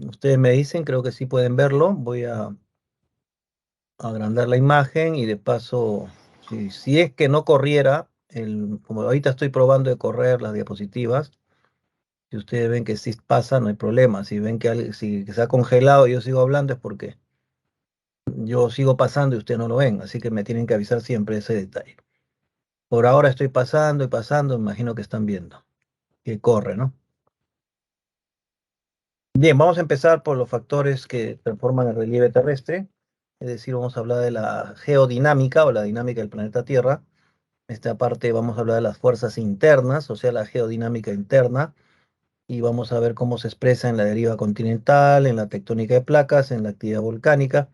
Ustedes me dicen, creo que sí pueden verlo. Voy a agrandar la imagen y de paso, si es que no corriera, como ahorita estoy probando de correr las diapositivas, si ustedes ven que sí pasa, no hay problema. Si ven que, si que se ha congelado y yo sigo hablando es porque yo sigo pasando y ustedes no lo ven, así que me tienen que avisar siempre ese detalle. Por ahora estoy pasando y pasando, me imagino que están viendo que corre, ¿no? Bien, vamos a empezar por los factores que transforman el relieve terrestre, es decir, vamos a hablar de la geodinámica o la dinámica del planeta Tierra. Esta parte vamos a hablar de las fuerzas internas, o sea, la geodinámica interna, y vamos a ver cómo se expresa en la deriva continental, en la tectónica de placas, en la actividad volcánica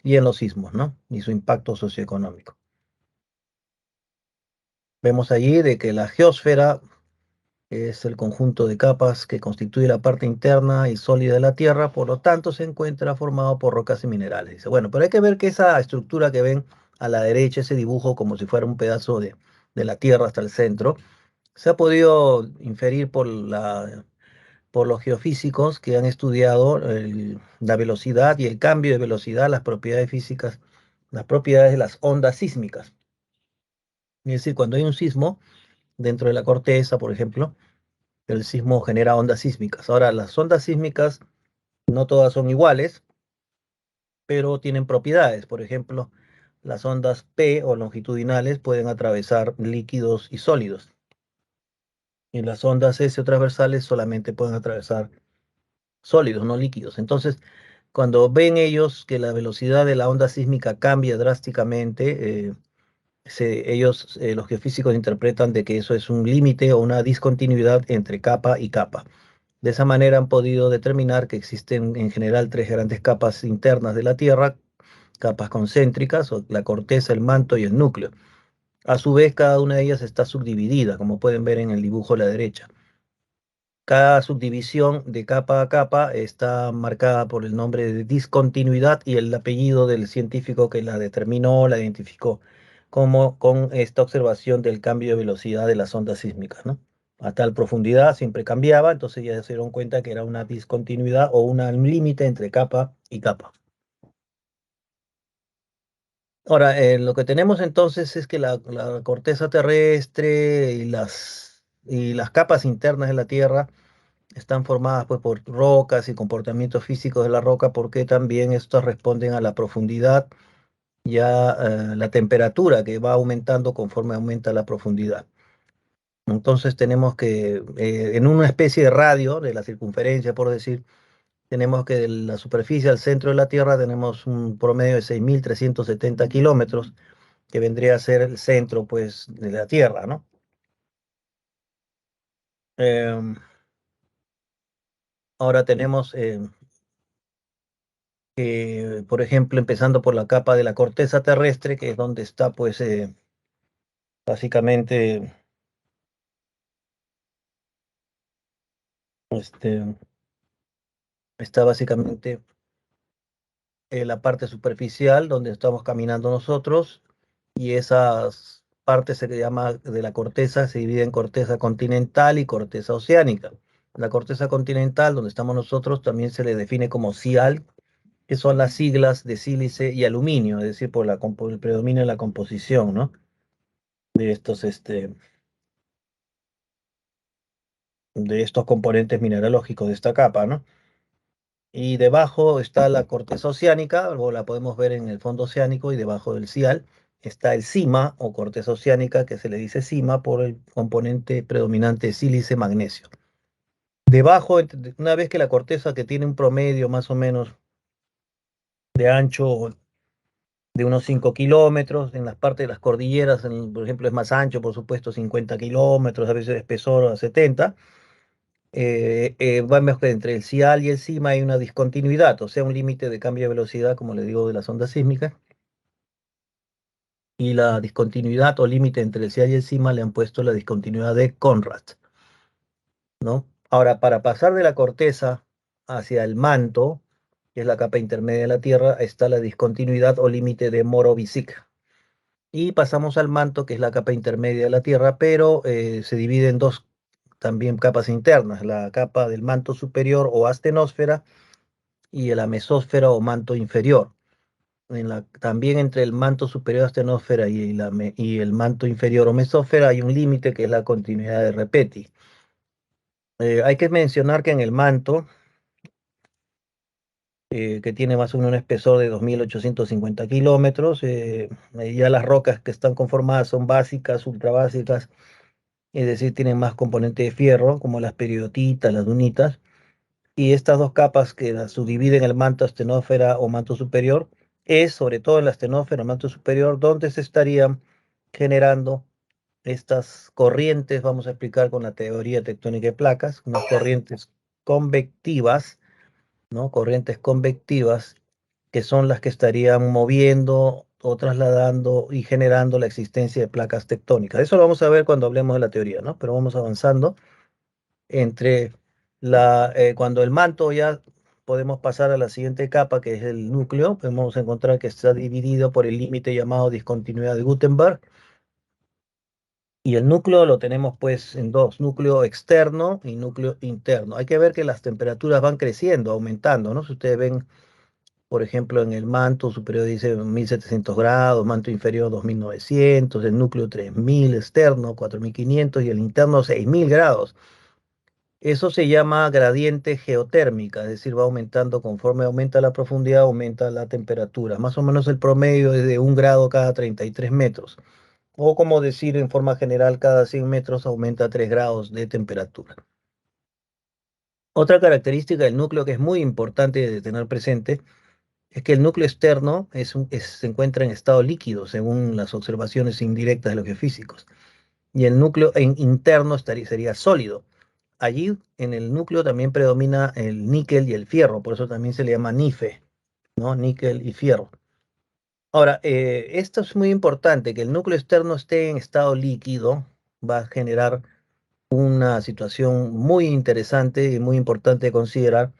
y en los sismos, ¿no? Y su impacto socioeconómico. Vemos allí de que la geósfera es el conjunto de capas que constituye la parte interna y sólida de la Tierra, por lo tanto se encuentra formado por rocas y minerales. Dice, bueno, pero hay que ver que esa estructura que ven a la derecha, ese dibujo como si fuera un pedazo de la Tierra hasta el centro, se ha podido inferir por los geofísicos que han estudiado la velocidad y el cambio de velocidad, las propiedades físicas, las propiedades de las ondas sísmicas. Es decir, cuando hay un sismo dentro de la corteza, por ejemplo, el sismo genera ondas sísmicas. Ahora, las ondas sísmicas no todas son iguales, pero tienen propiedades. Por ejemplo, las ondas P o longitudinales pueden atravesar líquidos y sólidos. Y las ondas S o transversales solamente pueden atravesar sólidos, no líquidos. Entonces, cuando ven ellos que la velocidad de la onda sísmica cambia drásticamente, los geofísicos interpretan de que eso es un límite o una discontinuidad entre capa y capa. De esa manera han podido determinar que existen en general tres grandes capas internas de la Tierra, capas concéntricas, o la corteza, el manto y el núcleo. A su vez, cada una de ellas está subdividida, como pueden ver en el dibujo a la derecha. Cada subdivisión de capa a capa está marcada por el nombre de discontinuidad y el apellido del científico que la determinó, la identificó, como con esta observación del cambio de velocidad de las ondas sísmicas, ¿no? A tal profundidad siempre cambiaba, entonces ya se dieron cuenta que era una discontinuidad o un límite entre capa y capa. Ahora, lo que tenemos entonces es que la corteza terrestre y las capas internas de la Tierra están formadas pues, por rocas y comportamientos físicos de la roca, porque también estos responden a la profundidad, ya la temperatura que va aumentando conforme aumenta la profundidad. Entonces tenemos que, en una especie de radio de la circunferencia, por decir, tenemos que de la superficie al centro de la Tierra tenemos un promedio de 6.370 kilómetros, que vendría a ser el centro pues, de la Tierra, ¿no? Em, Ahora tenemos por ejemplo, empezando por la capa de la corteza terrestre, que es donde está, pues, básicamente, este, está básicamente la parte superficial donde estamos caminando nosotros, y esas partes se llama de la corteza, se divide en corteza continental y corteza oceánica. La corteza continental, donde estamos nosotros, también se le define como CIAL, que son las siglas de sílice y aluminio, es decir, por el predominio de la composición, ¿no? De estos componentes mineralógicos de esta capa, ¿no? Y debajo está la corteza oceánica, o la podemos ver en el fondo oceánico, y debajo del CIAL está el CIMA o corteza oceánica, que se le dice CIMA por el componente predominante sílice magnesio. Debajo, una vez que la corteza, que tiene un promedio más o menos de ancho de unos 5 kilómetros, en las partes de las cordilleras, por ejemplo, es más ancho, por supuesto, 50 kilómetros, a veces de espesor a 70. Vemos que entre el CIAL y el CIMA hay una discontinuidad, o sea, un límite de cambio de velocidad, como le digo, de las ondas sísmicas, y la discontinuidad o límite entre el CIAL y el CIMA le han puesto la discontinuidad de Conrad, ¿no? Ahora, para pasar de la corteza hacia el manto, que es la capa intermedia de la Tierra, está la discontinuidad o límite de Morovicic. Y pasamos al manto, que es la capa intermedia de la Tierra, pero se divide en dos también capas internas, la capa del manto superior o astenosfera y la mesósfera o manto inferior. También entre el manto superior astenosfera y el manto inferior o mesósfera hay un límite que es la continuidad de Repeti. Hay que mencionar que en el manto, que tiene más o menos un espesor de 2.850 kilómetros, ya las rocas que están conformadas son básicas, ultrabásicas, es decir, tienen más componente de fierro, como las periodotitas, las dunitas, y estas dos capas que las subdividen el manto astenósfera o manto superior, es sobre todo en la astenósfera o manto superior donde se estarían generando estas corrientes, vamos a explicar con la teoría tectónica de placas, unas corrientes convectivas, ¿no? Corrientes convectivas que son las que estarían moviendo o trasladando y generando la existencia de placas tectónicas. Eso lo vamos a ver cuando hablemos de la teoría, ¿no? Pero vamos avanzando entre cuando el manto ya podemos pasar a la siguiente capa, que es el núcleo, podemos encontrar que está dividido por el límite llamado discontinuidad de Gutenberg. Y el núcleo lo tenemos pues en dos, núcleo externo y núcleo interno. Hay que ver que las temperaturas van creciendo, aumentando, ¿no? Si ustedes ven, por ejemplo, en el manto superior dice 1.700 grados, manto inferior 2.900, el núcleo 3.000, externo 4.500 y el interno 6.000 grados. Eso se llama gradiente geotérmica, es decir, va aumentando conforme aumenta la profundidad, aumenta la temperatura. Más o menos el promedio es de 1 grado cada 33 metros. O como decir en forma general, cada 100 metros aumenta 3 grados de temperatura. Otra característica del núcleo que es muy importante de tener presente es que el núcleo externo se encuentra en estado líquido, según las observaciones indirectas de los geofísicos. Y el núcleo interno sería sólido. Allí en el núcleo también predomina el níquel y el fierro, por eso también se le llama NIFE, ¿no? Níquel y fierro. Ahora, esto es muy importante, que el núcleo externo esté en estado líquido, va a generar una situación muy interesante y muy importante de considerar,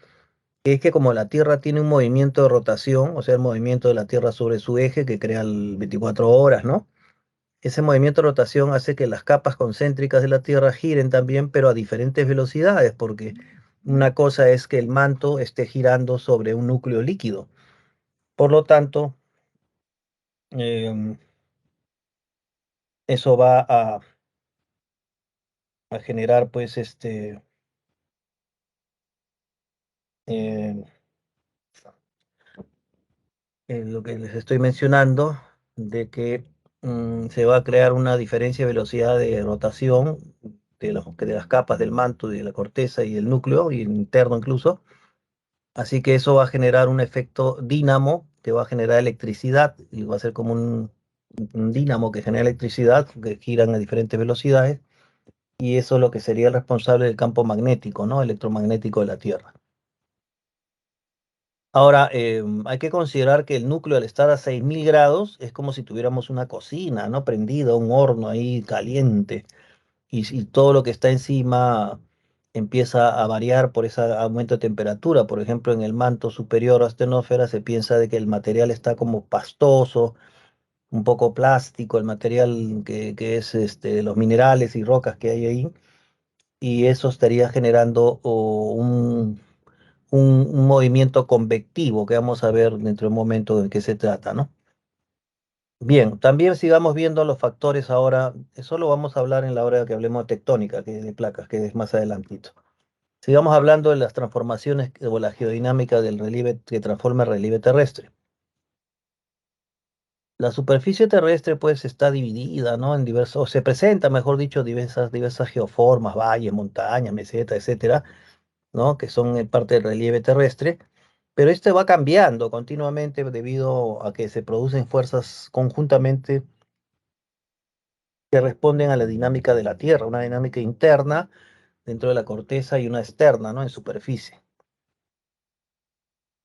que es que como la Tierra tiene un movimiento de rotación, o sea, el movimiento de la Tierra sobre su eje, que crea el 24 horas, ¿no? Ese movimiento de rotación hace que las capas concéntricas de la Tierra giren también, pero a diferentes velocidades, porque una cosa es que el manto esté girando sobre un núcleo líquido. Por lo tanto, em, eso va a generar, pues, em, lo que les estoy mencionando, de que se va a crear una diferencia de velocidad de rotación de las capas del manto, y de la corteza y el núcleo, y el interno incluso. Así que eso va a generar un efecto dínamo que va a generar electricidad y va a ser como un dínamo que genera electricidad, que giran a diferentes velocidades, y eso es lo que sería el responsable del campo magnético, ¿no? Electromagnético de la Tierra. Ahora, hay que considerar que el núcleo al estar a 6.000 grados es como si tuviéramos una cocina, ¿no? Prendida, un horno ahí caliente, y si todo lo que está encima empieza a variar por ese aumento de temperatura. Por ejemplo, en el manto superior a astenósfera se piensa de que el material está como pastoso, un poco plástico, el material que es los minerales y rocas que hay ahí, y eso estaría generando un movimiento convectivo que vamos a ver dentro de un momento de qué se trata, ¿no? Bien, también sigamos viendo los factores ahora, eso lo vamos a hablar en la hora que hablemos de tectónica, que de placas, que es más adelantito. Sigamos hablando de las transformaciones o la geodinámica del relieve que transforma el relieve terrestre. La superficie terrestre pues está dividida, ¿no? En diversos, o se presenta, mejor dicho, diversas geoformas, valles, montañas, mesetas, etcétera, ¿no? Que son parte del relieve terrestre, pero este va cambiando continuamente debido a que se producen fuerzas conjuntamente que responden a la dinámica de la Tierra, una dinámica interna dentro de la corteza y una externa, ¿no? En superficie.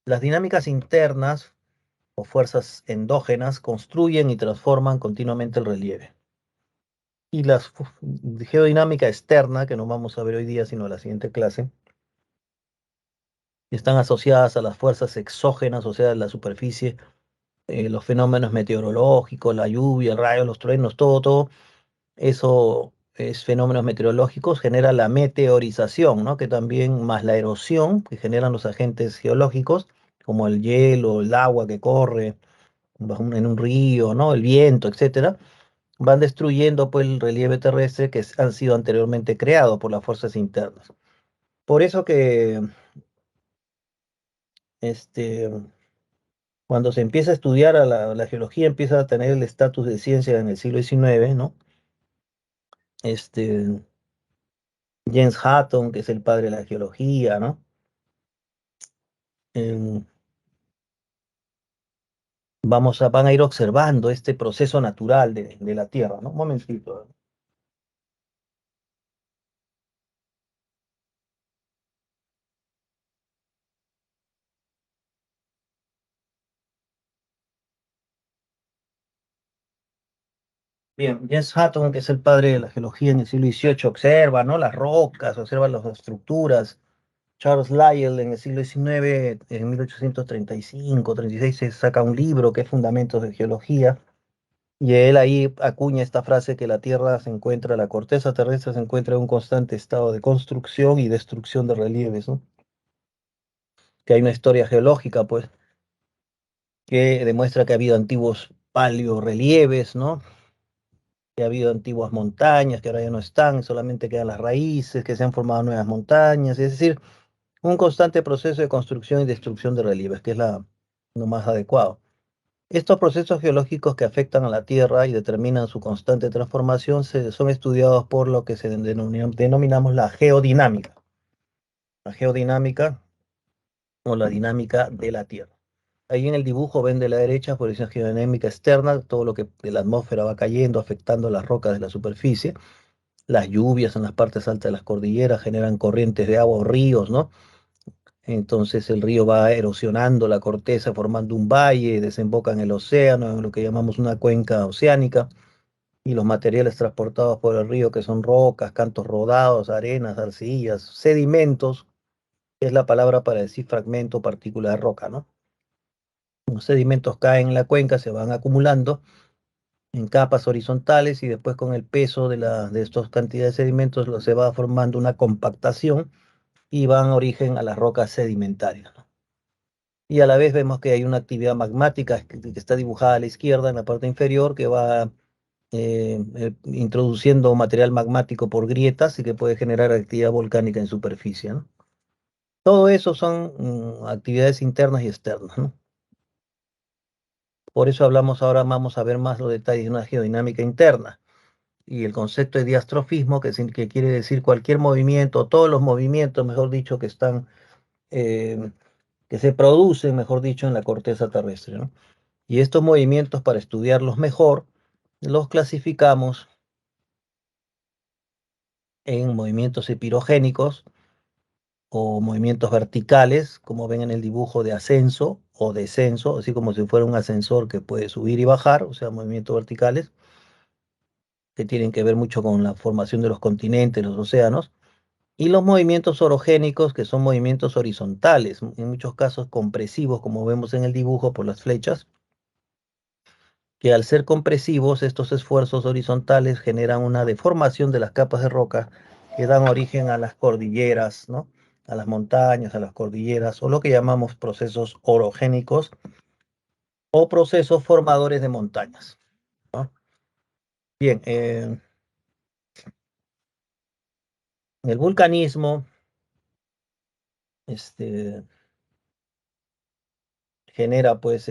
Las dinámicas internas o fuerzas endógenas construyen y transforman continuamente el relieve. Y la geodinámica externa, que no vamos a ver hoy día, sino en la siguiente clase, están asociadas a las fuerzas exógenas, o sea, la superficie, los fenómenos meteorológicos, la lluvia, el rayo, los truenos, todo eso es fenómenos meteorológicos, genera la meteorización, ¿no? Que también, más la erosión que generan los agentes geológicos, como el hielo, el agua que corre en un río, ¿no? El viento, etcétera, van destruyendo pues el relieve terrestre que han sido anteriormente creados por las fuerzas internas. Por eso que este, cuando se empieza a estudiar a la geología, empieza a tener el estatus de ciencia en el siglo XIX, ¿no? Este, James Hutton, que es el padre de la geología, ¿no? Em, van a ir observando este proceso natural de la Tierra, ¿no? Un momentito. Bien, James Hutton, que es el padre de la geología en el siglo XVIII, observa, ¿no? Las rocas, observa las estructuras. Charles Lyell en el siglo XIX, en 1835-36, se saca un libro que es Fundamentos de Geología, y él ahí acuña esta frase que la Tierra se encuentra, la corteza terrestre se encuentra en un constante estado de construcción y destrucción de relieves, ¿no? Que hay una historia geológica, pues, que demuestra que ha habido antiguos paleorrelieves, ¿no? Que ha habido antiguas montañas que ahora ya no están, solamente quedan las raíces, que se han formado nuevas montañas, es decir, un constante proceso de construcción y destrucción de relieves, que es lo más adecuado. Estos procesos geológicos que afectan a la Tierra y determinan su constante transformación son estudiados por lo que denominamos la geodinámica. La geodinámica o la dinámica de la Tierra. Ahí en el dibujo ven de la derecha posición geodinámica externa, todo lo que de la atmósfera va cayendo, afectando las rocas de la superficie. Las lluvias en las partes altas de las cordilleras generan corrientes de agua o ríos, ¿no? Entonces el río va erosionando la corteza, formando un valle, desemboca en el océano, en lo que llamamos una cuenca oceánica, y los materiales transportados por el río, que son rocas, cantos rodados, arenas, arcillas, sedimentos, que es la palabra para decir fragmento, partícula de roca, ¿no? Los sedimentos caen en la cuenca, se van acumulando en capas horizontales y después con el peso de estas cantidades de sedimentos se va formando una compactación y van origen a las rocas sedimentarias, ¿no? Y a la vez vemos que hay una actividad magmática que está dibujada a la izquierda en la parte inferior que va introduciendo material magmático por grietas y que puede generar actividad volcánica en superficie, ¿no? Todo eso son actividades internas y externas, ¿no? Por eso hablamos ahora, vamos a ver más los detalles de una geodinámica interna y el concepto de diastrofismo, que quiere decir cualquier movimiento, todos los movimientos, mejor dicho, eh, que se producen, mejor dicho, en la corteza terrestre, ¿no? Y estos movimientos, para estudiarlos mejor, los clasificamos en movimientos epirogénicos o movimientos verticales, como ven en el dibujo de ascenso o descenso, así como si fuera un ascensor que puede subir y bajar, o sea, movimientos verticales, que tienen que ver mucho con la formación de los continentes, los océanos, y los movimientos orogénicos, que son movimientos horizontales, en muchos casos compresivos, como vemos en el dibujo por las flechas, que al ser compresivos, estos esfuerzos horizontales generan una deformación de las capas de roca que dan origen a las cordilleras, ¿no? A las montañas, a las cordilleras, o lo que llamamos procesos orogénicos o procesos formadores de montañas, ¿no? Bien, el vulcanismo este, genera, pues,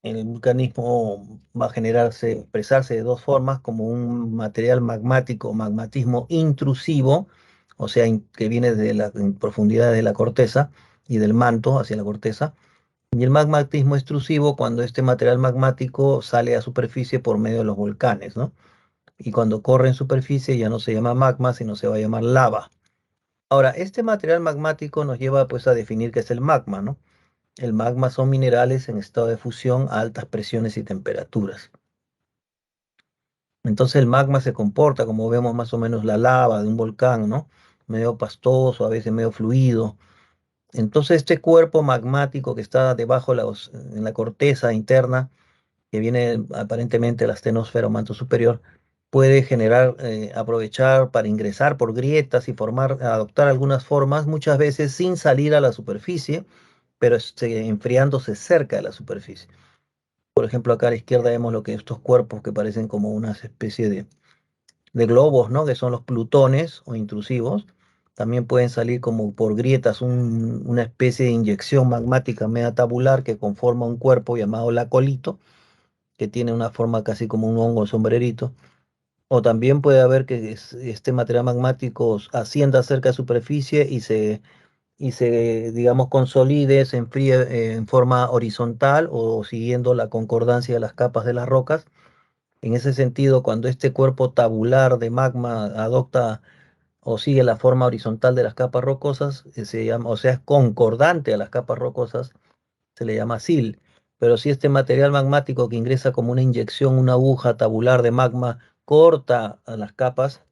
el vulcanismo va a generarse, expresarse de dos formas, como un material magmático, magmatismo intrusivo, o sea, que viene de la profundidad de la corteza y del manto hacia la corteza, y el magmatismo extrusivo cuando este material magmático sale a superficie por medio de los volcanes, ¿no? Y cuando corre en superficie ya no se llama magma, sino se va a llamar lava. Ahora, este material magmático nos lleva pues a definir qué es el magma, ¿no? El magma son minerales en estado de fusión a altas presiones y temperaturas. Entonces el magma se comporta como vemos más o menos la lava de un volcán, ¿no? Medio pastoso, a veces medio fluido. Entonces este cuerpo magmático que está debajo en la corteza interna, que viene aparentemente de la astenosfera o manto superior, puede generar, aprovechar para ingresar por grietas y formar, adoptar algunas formas, muchas veces sin salir a la superficie, pero enfriándose cerca de la superficie. Por ejemplo, acá a la izquierda vemos lo que estos cuerpos que parecen como una especie de globos, ¿no? Que son los plutones o intrusivos. También pueden salir como por grietas una especie de inyección magmática media tabular que conforma un cuerpo llamado lacolito, que tiene una forma casi como un hongo sombrerito. O también puede haber que este material magmático ascienda cerca de superficie y se, digamos, consolide, se enfríe en forma horizontal o siguiendo la concordancia de las capas de las rocas. En ese sentido, cuando este cuerpo tabular de magma adopta o sigue la forma horizontal de las capas rocosas, se llama, o sea, es concordante a las capas rocosas, se le llama sil. Pero si este material magmático que ingresa como una inyección, una aguja tabular de magma, corta a las capas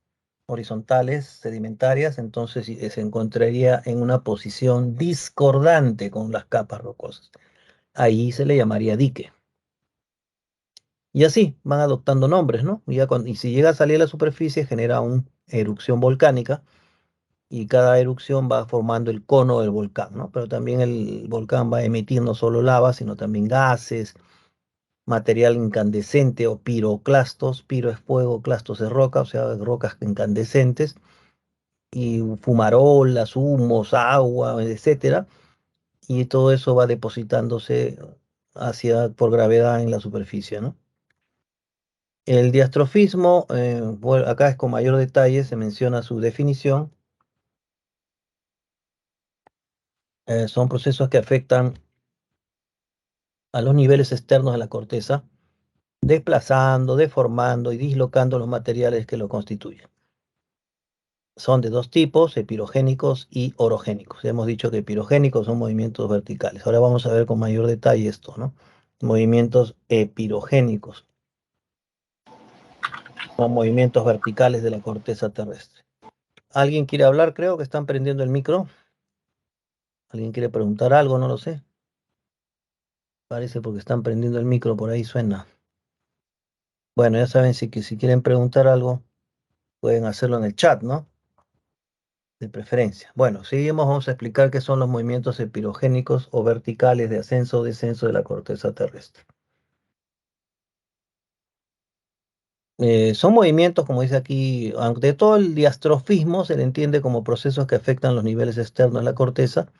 horizontales sedimentarias, entonces se encontraría en una posición discordante con las capas rocosas. Ahí se le llamaría dique. Y así van adoptando nombres, ¿no? Y si llega a salir a la superficie, genera una erupción volcánica y cada erupción va formando el cono del volcán, ¿no? Pero también el volcán va a emitir no solo lava, sino también gases, material incandescente o piroclastos. Piro es fuego, clastos es roca, o sea, rocas incandescentes, y fumarolas, humos, agua, etcétera. Y todo eso va depositándose por gravedad en la superficie, ¿no? El diastrofismo, bueno, acá es con mayor detalle, se menciona su definición. Son procesos que afectan a los niveles externos de la corteza, desplazando, deformando y dislocando los materiales que lo constituyen. Son de dos tipos, epirogénicos y orogénicos. Ya hemos dicho que epirogénicos son movimientos verticales. Ahora vamos a ver con mayor detalle esto, ¿no? Movimientos epirogénicos son movimientos verticales de la corteza terrestre. ¿Alguien quiere hablar? Creo que están prendiendo el micro. ¿Alguien quiere preguntar algo? No lo sé. Parece porque están prendiendo el micro, por ahí suena. Bueno, ya saben, si quieren preguntar algo, pueden hacerlo en el chat, ¿no? De preferencia. Bueno, seguimos, vamos a explicar qué son los movimientos epirogénicos o verticales de ascenso o descenso de la corteza terrestre. Son movimientos, como dice aquí, aunque de todo el diastrofismo se le entiende como procesos que afectan los niveles externos de la corteza,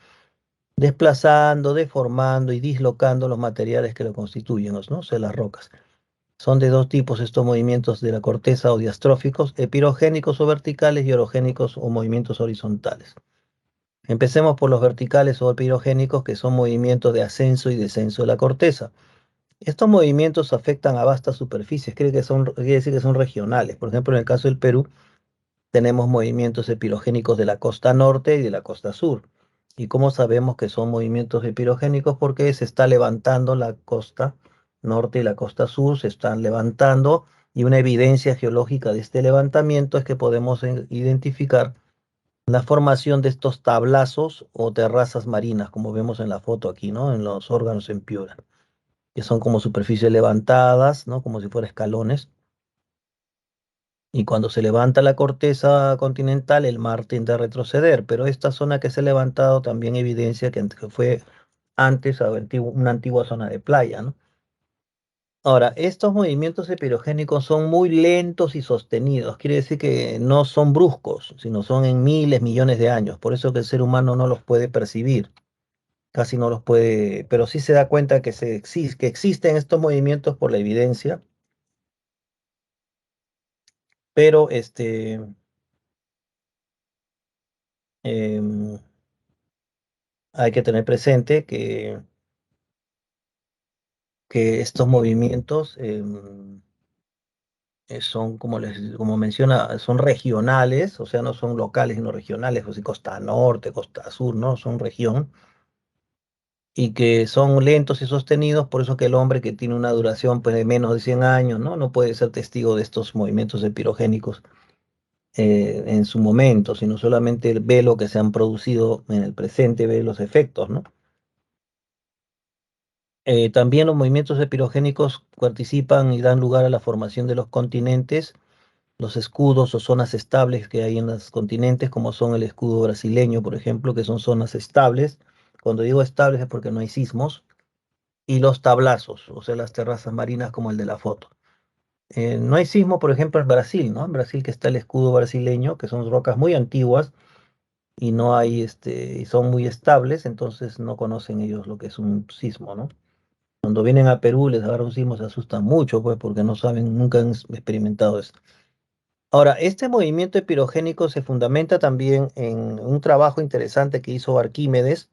desplazando, deformando y dislocando los materiales que lo constituyen, ¿no? O sea, las rocas. Son de dos tipos estos movimientos de la corteza o diastróficos, epirogénicos o verticales y orogénicos o movimientos horizontales. Empecemos por los verticales o epirogénicos, que son movimientos de ascenso y descenso de la corteza. Estos movimientos afectan a vastas superficies, quiere decir que son regionales. Por ejemplo, en el caso del Perú, tenemos movimientos epirogénicos de la costa norte y de la costa sur. ¿Y cómo sabemos que son movimientos epirogénicos? Porque se está levantando la costa norte y la costa sur, se están levantando, y una evidencia geológica de este levantamiento es que podemos identificar la formación de estos tablazos o terrazas marinas, como vemos en la foto aquí, ¿no? En los órganos en Piura, que son como superficies levantadas, ¿no? Como si fueran escalones. Y cuando se levanta la corteza continental, el mar tiende a retroceder, pero esta zona que se ha levantado también evidencia que fue antes una antigua zona de playa, ¿no? Ahora, estos movimientos epirogénicos son muy lentos y sostenidos, quiere decir que no son bruscos, sino son en miles, millones de años, por eso que el ser humano no los puede percibir, casi no los puede, pero sí se da cuenta que existen estos movimientos por la evidencia, pero em, hay que tener presente que estos movimientos son, como menciona, son regionales, o sea, no son locales, sino regionales, o sea, costa norte, costa sur, ¿no? Son región, y que son lentos y sostenidos, por eso que el hombre que tiene una duración pues, de menos de 100 años, ¿no? No puede ser testigo de estos movimientos epirogénicos en su momento, sino solamente ve lo que se han producido en el presente, ve los efectos, ¿no? También los movimientos epirogénicos participan y dan lugar a la formación de los continentes los escudos o zonas estables que hay en los continentes, como son el escudo brasileño, por ejemplo, que son zonas estables. Cuando digo estables es porque no hay sismos, y los tablazos, o sea, las terrazas marinas como el de la foto. No hay sismo, por ejemplo, en Brasil, ¿no? En Brasil que está el escudo brasileño, que son rocas muy antiguas y no hay, y son muy estables, entonces no conocen ellos lo que es un sismo, ¿no? Cuando vienen a Perú les agarra un sismo, se asustan mucho, pues, porque no saben, nunca han experimentado esto. Ahora, este movimiento epirogénico se fundamenta también en un trabajo interesante que hizo Arquímedes,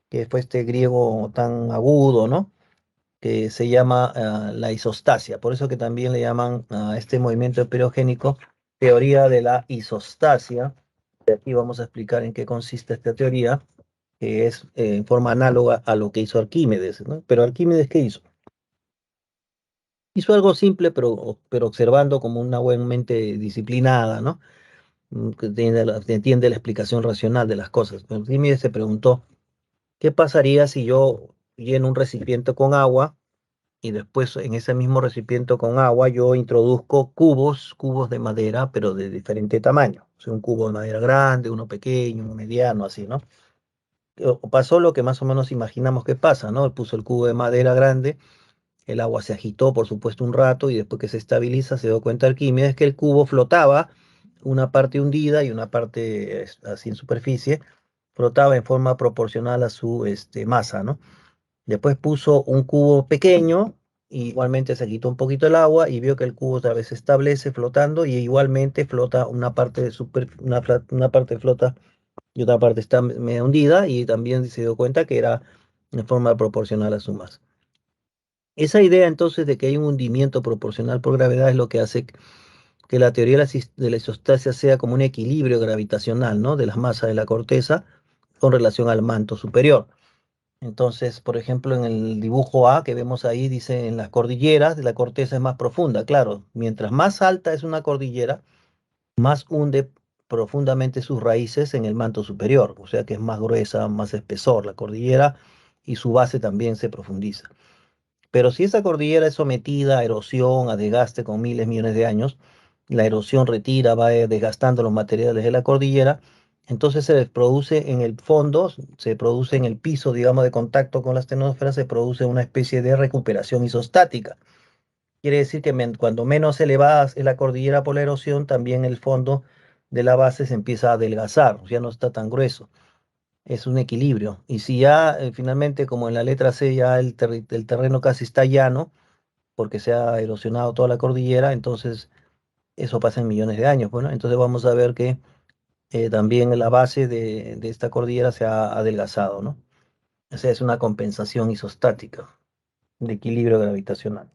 que fue este griego tan agudo, ¿no? Que se llama la isostasia. Por eso que también le llaman a este movimiento epirogénico teoría de la isostasia. Y aquí vamos a explicar en qué consiste esta teoría, que es en forma análoga a lo que hizo Arquímedes, ¿no? Pero Arquímedes, ¿qué hizo? Hizo algo simple, pero observando como una buena mente disciplinada, ¿no? Que entiende la explicación racional de las cosas. Pero Arquímedes se preguntó, ¿qué pasaría si yo lleno un recipiente con agua y después en ese mismo recipiente con agua yo introduzco cubos de madera, pero de diferente tamaño? O sea, un cubo de madera grande, uno pequeño, uno mediano, así, ¿no? Pasó lo que más o menos imaginamos que pasa, ¿no? Él puso el cubo de madera grande, el agua se agitó, por supuesto, un rato, y después que se estabiliza, se dio cuenta Arquímedes que el cubo flotaba, una parte hundida y una parte así en superficie, flotaba en forma proporcional a su masa, ¿no? Después puso un cubo pequeño, y igualmente se quitó un poquito el agua y vio que el cubo otra vez se establece flotando y igualmente flota una parte una parte flota y otra parte está medio hundida, y también se dio cuenta que era en forma proporcional a su masa. Esa idea entonces de que hay un hundimiento proporcional por gravedad es lo que hace que la teoría de de la isostasia sea como un equilibrio gravitacional, ¿no? De las masas de la corteza con relación al manto superior. Entonces, por ejemplo, en el dibujo A que vemos ahí, dice en las cordilleras, la corteza es más profunda. Claro, mientras más alta es una cordillera, más hunde profundamente sus raíces en el manto superior, o sea que es más gruesa, más espesor la cordillera, y su base también se profundiza. Pero si esa cordillera es sometida a erosión, a desgaste con miles, millones de años, la erosión retira, va desgastando los materiales de la cordillera, entonces se produce en el fondo, se produce en el piso, digamos, de contacto con la estenosfera, se produce una especie de recuperación isostática. Quiere decir que cuando menos elevada es la cordillera por la erosión, también el fondo de la base se empieza a adelgazar, ya no está tan grueso. Es un equilibrio. Y si ya finalmente, como en la letra C, ya el terreno casi está llano, porque se ha erosionado toda la cordillera, entonces eso pasa en millones de años. Bueno, entonces vamos a ver que también la base de esta cordillera se ha adelgazado, ¿no? O sea, es una compensación isostática de equilibrio gravitacional.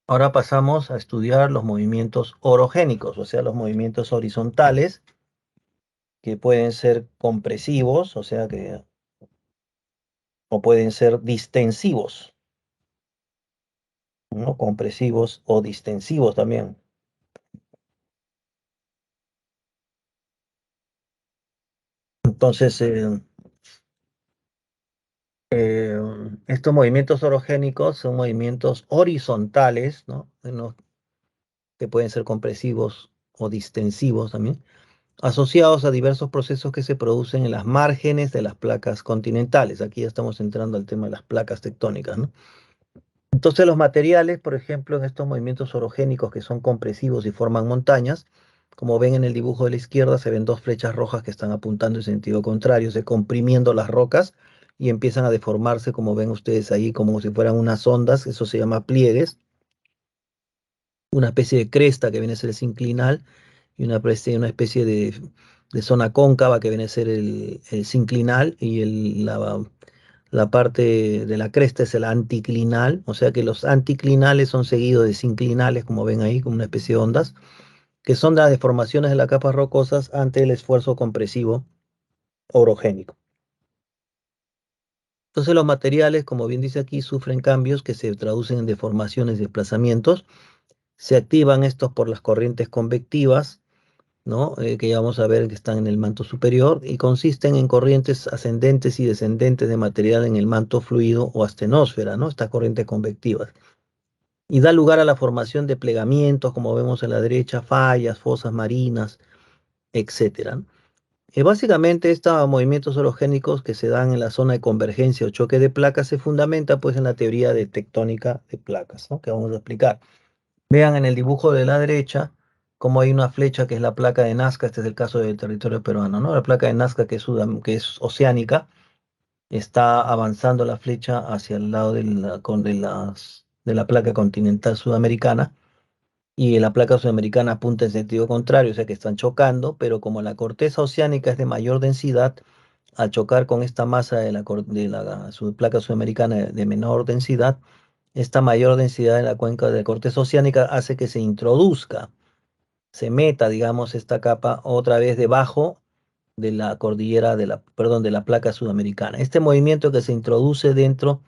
Ahora pasamos a estudiar los movimientos orogénicos, o sea, los movimientos horizontales que pueden ser compresivos, o sea que, o pueden ser distensivos, ¿no? Compresivos o distensivos también. Entonces, estos movimientos orogénicos son movimientos horizontales, ¿no? Que pueden ser compresivos o distensivos también, asociados a diversos procesos que se producen en las márgenes de las placas continentales. Aquí ya estamos entrando al tema de las placas tectónicas, ¿no? Entonces los materiales, por ejemplo, en estos movimientos orogénicos que son compresivos y forman montañas, como ven en el dibujo de la izquierda, se ven dos flechas rojas que están apuntando en sentido contrario, se comprimiendo las rocas y empiezan a deformarse, como ven ustedes ahí, como si fueran unas ondas. Eso se llama pliegues, una especie de cresta que viene a ser el sinclinal, y una especie de zona cóncava que viene a ser el sinclinal, y la parte de la cresta es el anticlinal, o sea que los anticlinales son seguidos de sinclinales, como ven ahí, como una especie de ondas, que son las deformaciones de las capas rocosas ante el esfuerzo compresivo orogénico. Entonces los materiales, como bien dice aquí, sufren cambios que se traducen en deformaciones y desplazamientos. Se activan estos por las corrientes convectivas, ¿no? Que ya vamos a ver que están en el manto superior, y consisten en corrientes ascendentes y descendentes de material en el manto fluido o astenosfera, ¿no? Estas corrientes convectivas. y da lugar a la formación de plegamientos, como vemos en la derecha, fallas, fosas marinas, etcétera. Básicamente, estos movimientos orogénicos que se dan en la zona de convergencia o choque de placas se fundamenta pues en la teoría de tectónica de placas, ¿no? Que vamos a explicar. Vean en el dibujo de la derecha cómo hay una flecha que es la placa de Nazca. Este es el caso del territorio peruano, ¿no? La placa de Nazca que es, que es oceánica, está avanzando la flecha hacia el lado de la placa continental sudamericana, y la placa sudamericana apunta en sentido contrario, o sea que están chocando, pero como la corteza oceánica es de mayor densidad, al chocar con esta masa de la placa sudamericana de menor densidad, esta mayor densidad en la cuenca de la corteza oceánica hace que se introduzca, se meta, digamos, esta capa otra vez debajo de la cordillera perdón, de la placa sudamericana. Este movimiento que se introduce dentro,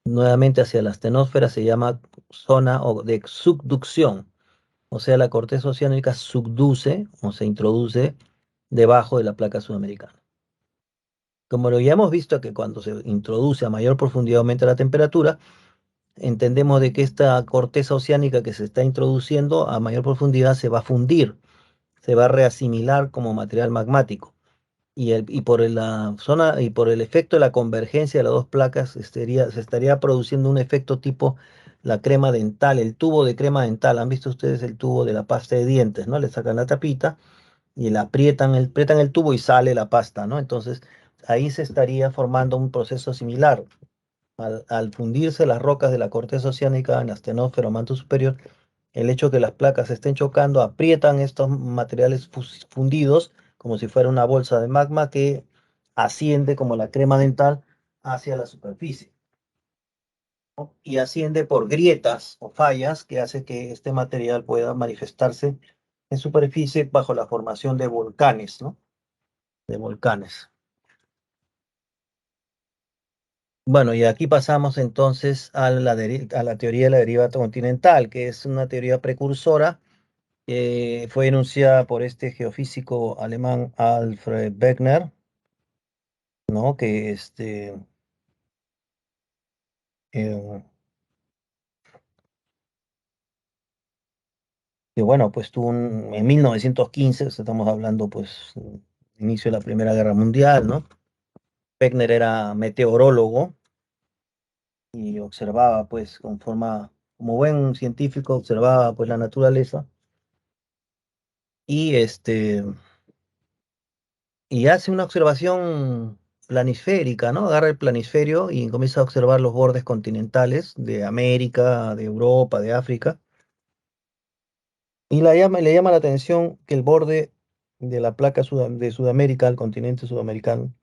nuevamente hacia la astenosfera, se llama zona de subducción. O sea, la corteza oceánica subduce o se introduce debajo de la placa sudamericana. Como lo ya hemos visto que cuando se introduce a mayor profundidad aumenta la temperatura, entendemos de que esta corteza oceánica que se está introduciendo a mayor profundidad se va a fundir, se va a reasimilar como material magmático. Y por la zona y por el efecto de la convergencia de las dos placas se estaría produciendo un efecto tipo la crema dental, el tubo de crema dental. ¿Han visto ustedes el tubo de la pasta de dientes, no? Le sacan la tapita y la aprietan el tubo y sale la pasta, ¿no? Entonces ahí se estaría formando un proceso similar. Al fundirse las rocas de la corteza oceánica en la astenosfera o manto superior, el hecho de que las placas estén chocando aprietan estos materiales fundidos como si fuera una bolsa de magma que asciende como la crema dental hacia la superficie, ¿no? Y asciende por grietas o fallas que hace que este material pueda manifestarse en superficie bajo la formación de volcanes, ¿no? De volcanes. Bueno, y aquí pasamos entonces a la teoría de la deriva continental, que es una teoría precursora. Fue enunciada por este geofísico alemán Alfred Wegener, ¿no? Eh, que bueno, pues en 1915, o sea, estamos hablando pues inicio de la Primera Guerra Mundial, ¿no? Wegener era meteorólogo y observaba pues como buen científico, observaba pues la naturaleza y y hace una observación planisférica, ¿no? Agarra el planisferio y comienza a observar los bordes continentales de América, de Europa, de África, y le llama la atención que el borde de la placa de Sudamérica, el continente sudamericano,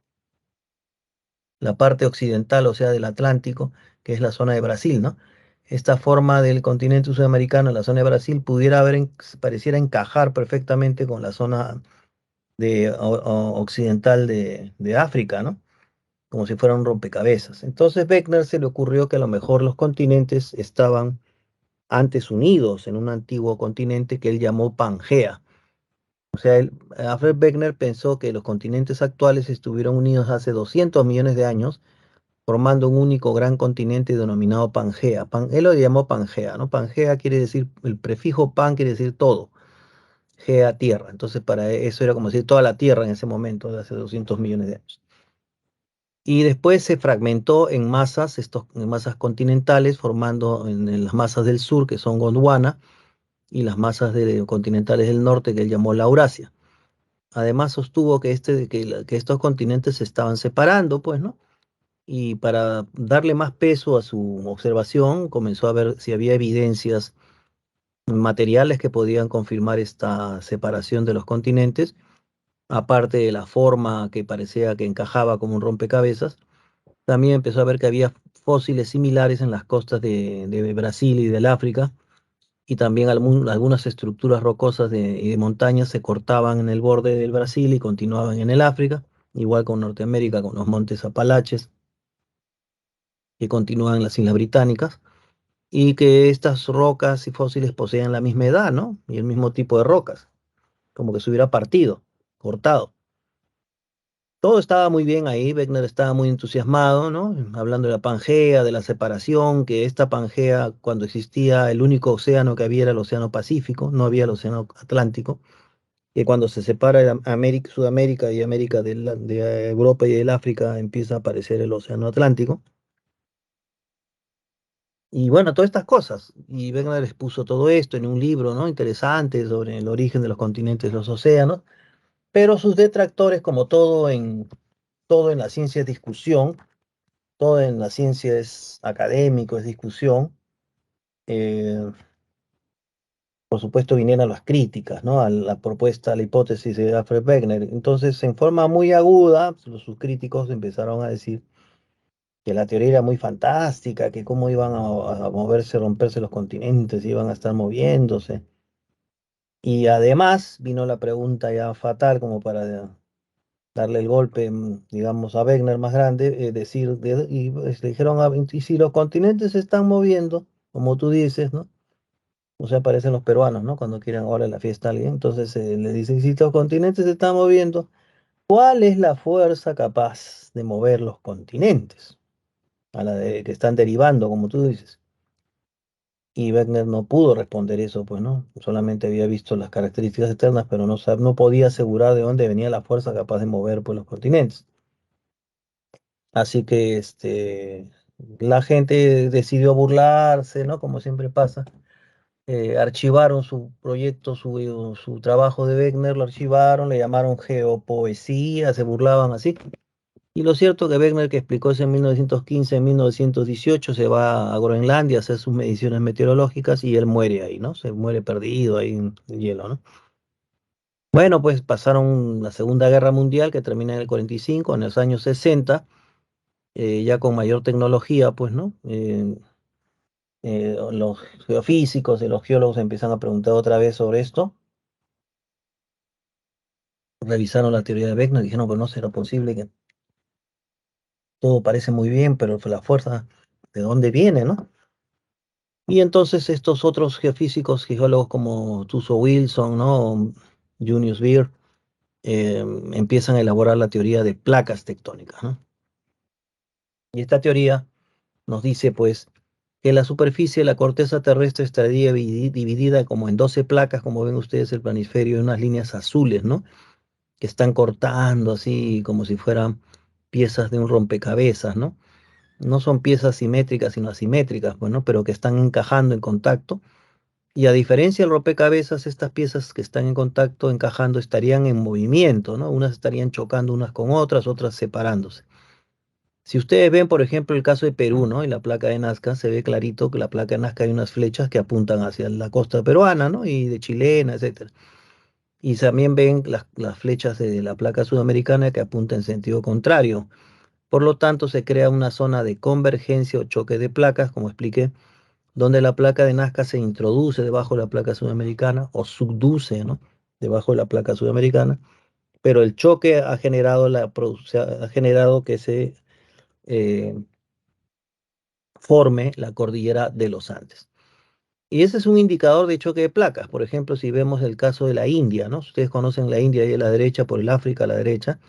la parte occidental, o sea, del Atlántico, que es la zona de Brasil, ¿no? Esta forma del continente sudamericano, la zona de Brasil, pareciera encajar perfectamente con la zona occidental de África, ¿no? Como si fuera un rompecabezas. Entonces Beckner se le ocurrió que a lo mejor los continentes estaban antes unidos en un antiguo continente que él llamó Pangea. O sea, Alfred Beckner pensó que los continentes actuales estuvieron unidos hace 200 millones de años, formando un único gran continente denominado Pangea. Él lo llamó Pangea, ¿no? Pangea quiere decir, el prefijo pan quiere decir todo, gea, tierra. Entonces, para eso era como decir toda la tierra en ese momento, de hace 200 millones de años. Y después se fragmentó en masas continentales, formando en las masas del sur, que son Gondwana, y las masas continentales del norte, que él llamó Laurasia. Además, sostuvo que estos continentes se estaban separando, pues, ¿no? Y para darle más peso a su observación, comenzó a ver si había evidencias materiales que podían confirmar esta separación de los continentes, aparte de la forma que parecía que encajaba como un rompecabezas. También empezó a ver que había fósiles similares en las costas de Brasil y del África, y también algunas estructuras rocosas y de montañas se cortaban en el borde del Brasil y continuaban en el África, igual con Norteamérica, con los montes Apalaches, que continúan en las Islas Británicas, y que estas rocas y fósiles poseían la misma edad, ¿no? Y el mismo tipo de rocas, como que se hubiera partido, cortado. todo estaba muy bien ahí, Wegener estaba muy entusiasmado, ¿no? Hablando de la Pangea, de la separación, que esta Pangea, cuando existía, el único océano que había era el Océano Pacífico, no había el Océano Atlántico, que cuando se separa América, Sudamérica y América de Europa y del África empieza a aparecer el Océano Atlántico. Y bueno, todas estas cosas. Y Wegener expuso todo esto en un libro, ¿no? Interesante sobre el origen de los continentes y los océanos. Pero sus detractores, como todo en la ciencia es discusión, todo en la ciencia es académico, es discusión. eh, por supuesto, vinieron las críticas, ¿no? A la propuesta, a la hipótesis de Alfred Wegener. Entonces, en forma muy aguda, sus críticos empezaron a decir que la teoría era muy fantástica, que cómo iban a moverse, romperse los continentes, iban a estar moviéndose. Y además vino la pregunta ya fatal, como para darle el golpe, digamos, a Wegener más grande, decir, y pues, le dijeron, y si los continentes se están moviendo, como tú dices, ¿no? O sea, parecen los peruanos, ¿no? Cuando quieren ahora la fiesta a alguien, entonces le dicen, si los continentes se están moviendo, ¿cuál es la fuerza capaz de mover los continentes? A la de que están derivando, como tú dices. Y Wegener no pudo responder eso, pues, ¿no? Solamente había visto las características externas, pero no podía asegurar de dónde venía la fuerza capaz de mover, pues, los continentes. Así que la gente decidió burlarse, ¿no? Como siempre pasa. Archivaron su proyecto, su trabajo de Wegener, lo archivaron, le llamaron geopoesía, se burlaban así. Y lo cierto es que Wegener, que explicó eso en 1915, en 1918, se va a Groenlandia a hacer sus mediciones meteorológicas y él muere ahí, ¿no? Se muere perdido ahí en el hielo, ¿no? Bueno, pues pasaron la Segunda Guerra Mundial, que termina en el 45, en los años 60, ya con mayor tecnología, pues, ¿no? Los geofísicos y los geólogos empiezan a preguntar otra vez sobre esto, revisaron la teoría de Wegener y dijeron, pues no será posible que todo parece muy bien, pero la fuerza, ¿de dónde viene, no? Y entonces estos otros geofísicos, geólogos como Tuso Wilson, ¿no? Junius Beer, empiezan a elaborar la teoría de placas tectónicas, ¿no? Y esta teoría nos dice, pues, que la superficie de la corteza terrestre estaría dividida como en 12 placas, como ven ustedes el planisferio, en unas líneas azules, ¿no? Que están cortando así como si fueran piezas de un rompecabezas, ¿no? No son piezas simétricas, sino asimétricas, pues, ¿no? Pero que están encajando en contacto. Y a diferencia del rompecabezas, estas piezas que están en contacto, encajando, estarían en movimiento, ¿no? Unas estarían chocando unas con otras, otras separándose. Si ustedes ven, por ejemplo, el caso de Perú, ¿no? En la placa de Nazca se ve clarito que la placa de Nazca hay unas flechas que apuntan hacia la costa peruana, ¿no? Y de chilena, etcétera. Y también ven las flechas de la placa sudamericana que apuntan en sentido contrario. Por lo tanto, se crea una zona de convergencia o choque de placas, como expliqué, donde la placa de Nazca se introduce debajo de la placa sudamericana o subduce, ¿no? Debajo de la placa sudamericana, pero el choque ha generado, ha generado que se eh, forme la cordillera de los Andes. Y ese es un indicador de choque de placas. Por ejemplo, si vemos el caso de la India, ¿no? Ustedes conocen la India ahí a la derecha, por el África a la derecha.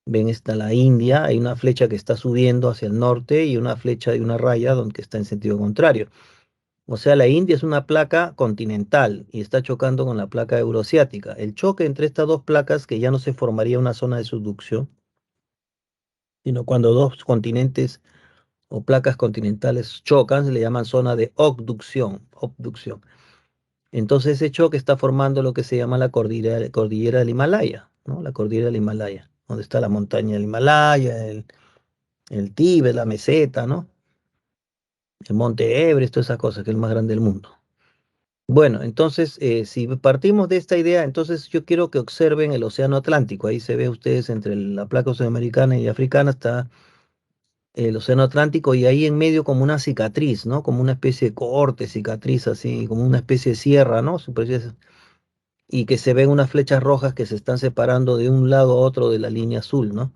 Ven, está la India, hay una flecha que está subiendo hacia el norte y una flecha y una raya donde está en sentido contrario. O sea, la India es una placa continental y está chocando con la placa euroasiática. El choque entre estas dos placas, que ya no se formaría una zona de subducción, sino cuando dos continentes o placas continentales chocan, se le llaman zona de obducción. Entonces ese choque está formando lo que se llama la cordillera del Himalaya, ¿no? La cordillera del Himalaya, donde está la montaña del Himalaya, el Tíbet, la meseta, ¿no? El monte Everest, todas esas cosas, que es el más grande del mundo. Bueno, entonces, si partimos de esta idea, entonces yo quiero que observen el Océano Atlántico. Ahí se ve ustedes entre la placa sudamericana y africana está el Océano Atlántico y ahí en medio como una cicatriz, ¿no? Como una especie de corte, cicatriz así, como una especie de sierra, ¿no? Y que se ven unas flechas rojas que se están separando de un lado a otro de la línea azul, ¿no?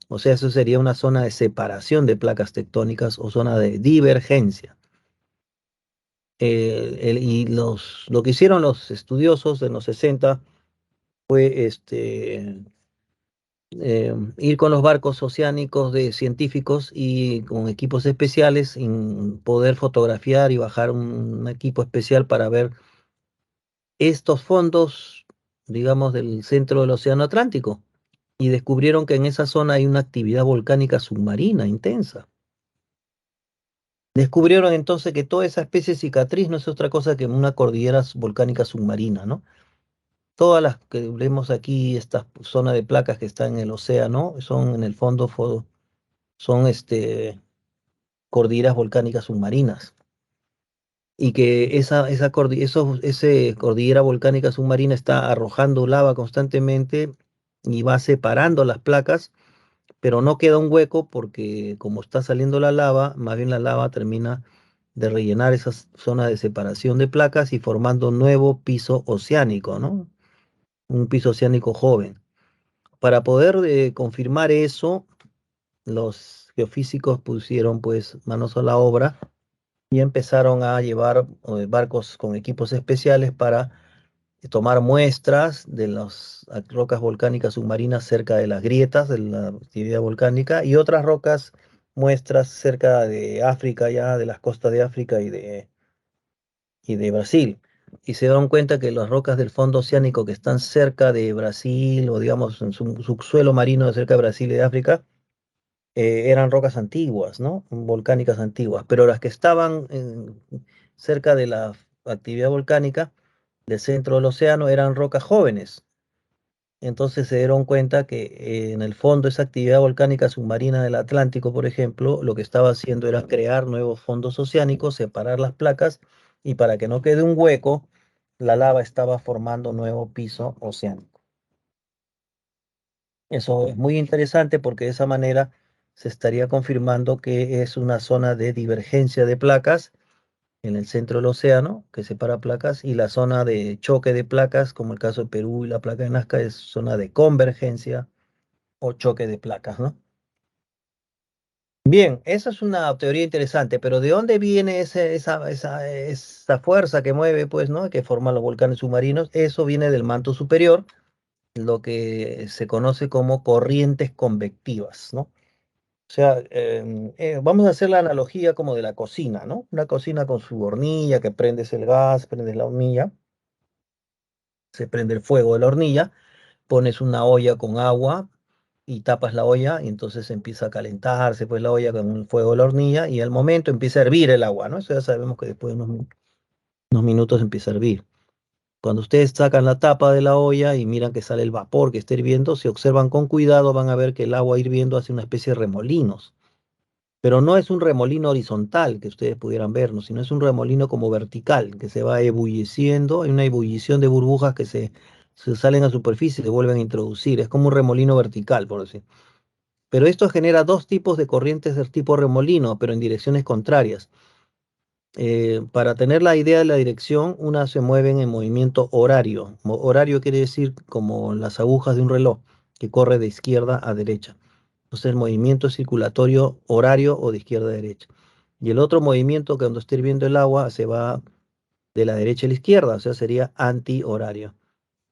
O sea, eso sería una zona de separación de placas tectónicas o zona de divergencia. Lo que hicieron los estudiosos en los 60 fue Ir con los barcos oceánicos de científicos y con equipos especiales, en poder fotografiar y bajar un equipo especial para ver estos fondos, digamos, del centro del Océano Atlántico. Y descubrieron que en esa zona hay una actividad volcánica submarina intensa. Descubrieron entonces que toda esa especie de cicatriz no es otra cosa que una cordillera volcánica submarina, ¿no? Todas las que vemos aquí, esta zona de placas que está en el océano, son en el fondo, son cordilleras volcánicas submarinas. Y que ese cordillera volcánica submarina está arrojando lava constantemente y va separando las placas, pero no queda un hueco porque como está saliendo la lava, más bien la lava termina de rellenar esas zonas de separación de placas y formando un nuevo piso oceánico, ¿no? Un piso oceánico joven. Para poder confirmar eso, los geofísicos pusieron pues manos a la obra y empezaron a llevar barcos con equipos especiales para tomar muestras de las rocas volcánicas submarinas cerca de las grietas de la actividad volcánica y otras rocas, muestras cerca de África, ya de las costas de África y de Brasil. Y se dieron cuenta que las rocas del fondo oceánico que están cerca de Brasil o digamos en su subsuelo marino cerca de Brasil y de África, eran rocas antiguas, ¿no? Volcánicas antiguas, pero las que estaban cerca de la actividad volcánica del centro del océano eran rocas jóvenes. Entonces se dieron cuenta que en el fondo esa actividad volcánica submarina del Atlántico, por ejemplo, lo que estaba haciendo era crear nuevos fondos oceánicos, separar las placas y para que no quede un hueco, la lava estaba formando nuevo piso oceánico. Eso es muy interesante porque de esa manera se estaría confirmando que es una zona de divergencia de placas en el centro del océano que separa placas y la zona de choque de placas, como el caso de Perú y la placa de Nazca, es zona de convergencia o choque de placas, ¿no? Bien, esa es una teoría interesante, pero ¿de dónde viene esa fuerza que mueve, pues, ¿no? Que forman los volcanes submarinos? Eso viene del manto superior, lo que se conoce como corrientes convectivas, ¿no? O sea, vamos a hacer la analogía como de la cocina, ¿no? Una cocina con su hornilla, que prendes el gas, prendes la hornilla, se prende el fuego de la hornilla, pones una olla con agua y tapas la olla y entonces empieza a calentarse pues la olla con el fuego de la hornilla y al momento empieza a hervir el agua, ¿no? Eso ya sabemos que después de unos minutos empieza a hervir. Cuando ustedes sacan la tapa de la olla y miran que sale el vapor que está hirviendo, si observan con cuidado van a ver que el agua hirviendo hace una especie de remolinos. Pero no es un remolino horizontal que ustedes pudieran ver, ¿no? Sino es un remolino como vertical, que se va ebulleciendo, hay una ebullición de burbujas que se salen a superficie y se vuelven a introducir, es como un remolino vertical, por decir. Pero esto genera dos tipos de corrientes del tipo remolino, pero en direcciones contrarias. Para tener la idea de la dirección, unas se mueven en movimiento horario. Horario quiere decir como las agujas de un reloj, que corre de izquierda a derecha. Entonces el movimiento es circulatorio horario o de izquierda a derecha. Y el otro movimiento que cuando esté hirviendo el agua se va de la derecha a la izquierda, o sea, sería antihorario.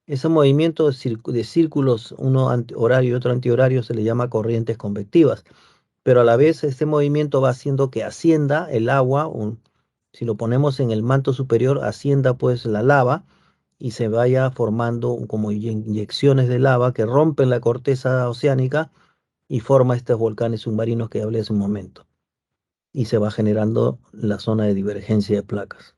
Ese movimiento de círculos, uno horario y otro antihorario, se le llama corrientes convectivas. Pero a la vez este movimiento va haciendo que ascienda el agua, si lo ponemos en el manto superior, ascienda pues la lava y se vaya formando como inyecciones de lava que rompen la corteza oceánica y forma estos volcanes submarinos que hablé hace un momento. Y se va generando la zona de divergencia de placas.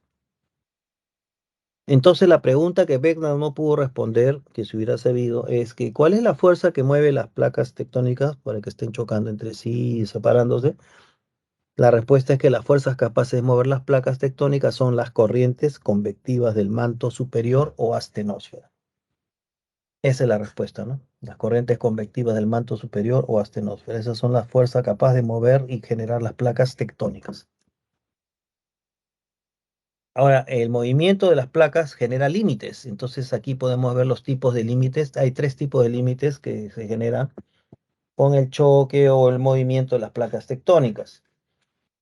Entonces la pregunta que Beckman no pudo responder, que se hubiera sabido, es que ¿cuál es la fuerza que mueve las placas tectónicas para que estén chocando entre sí y separándose? La respuesta es que las fuerzas capaces de mover las placas tectónicas son las corrientes convectivas del manto superior o astenosfera. Esa es la respuesta, ¿no? Las corrientes convectivas del manto superior o astenosfera. Esas son las fuerzas capaces de mover y generar las placas tectónicas. Ahora, el movimiento de las placas genera límites. Entonces aquí podemos ver los tipos de límites. Hay tres tipos de límites que se generan con el choque o el movimiento de las placas tectónicas.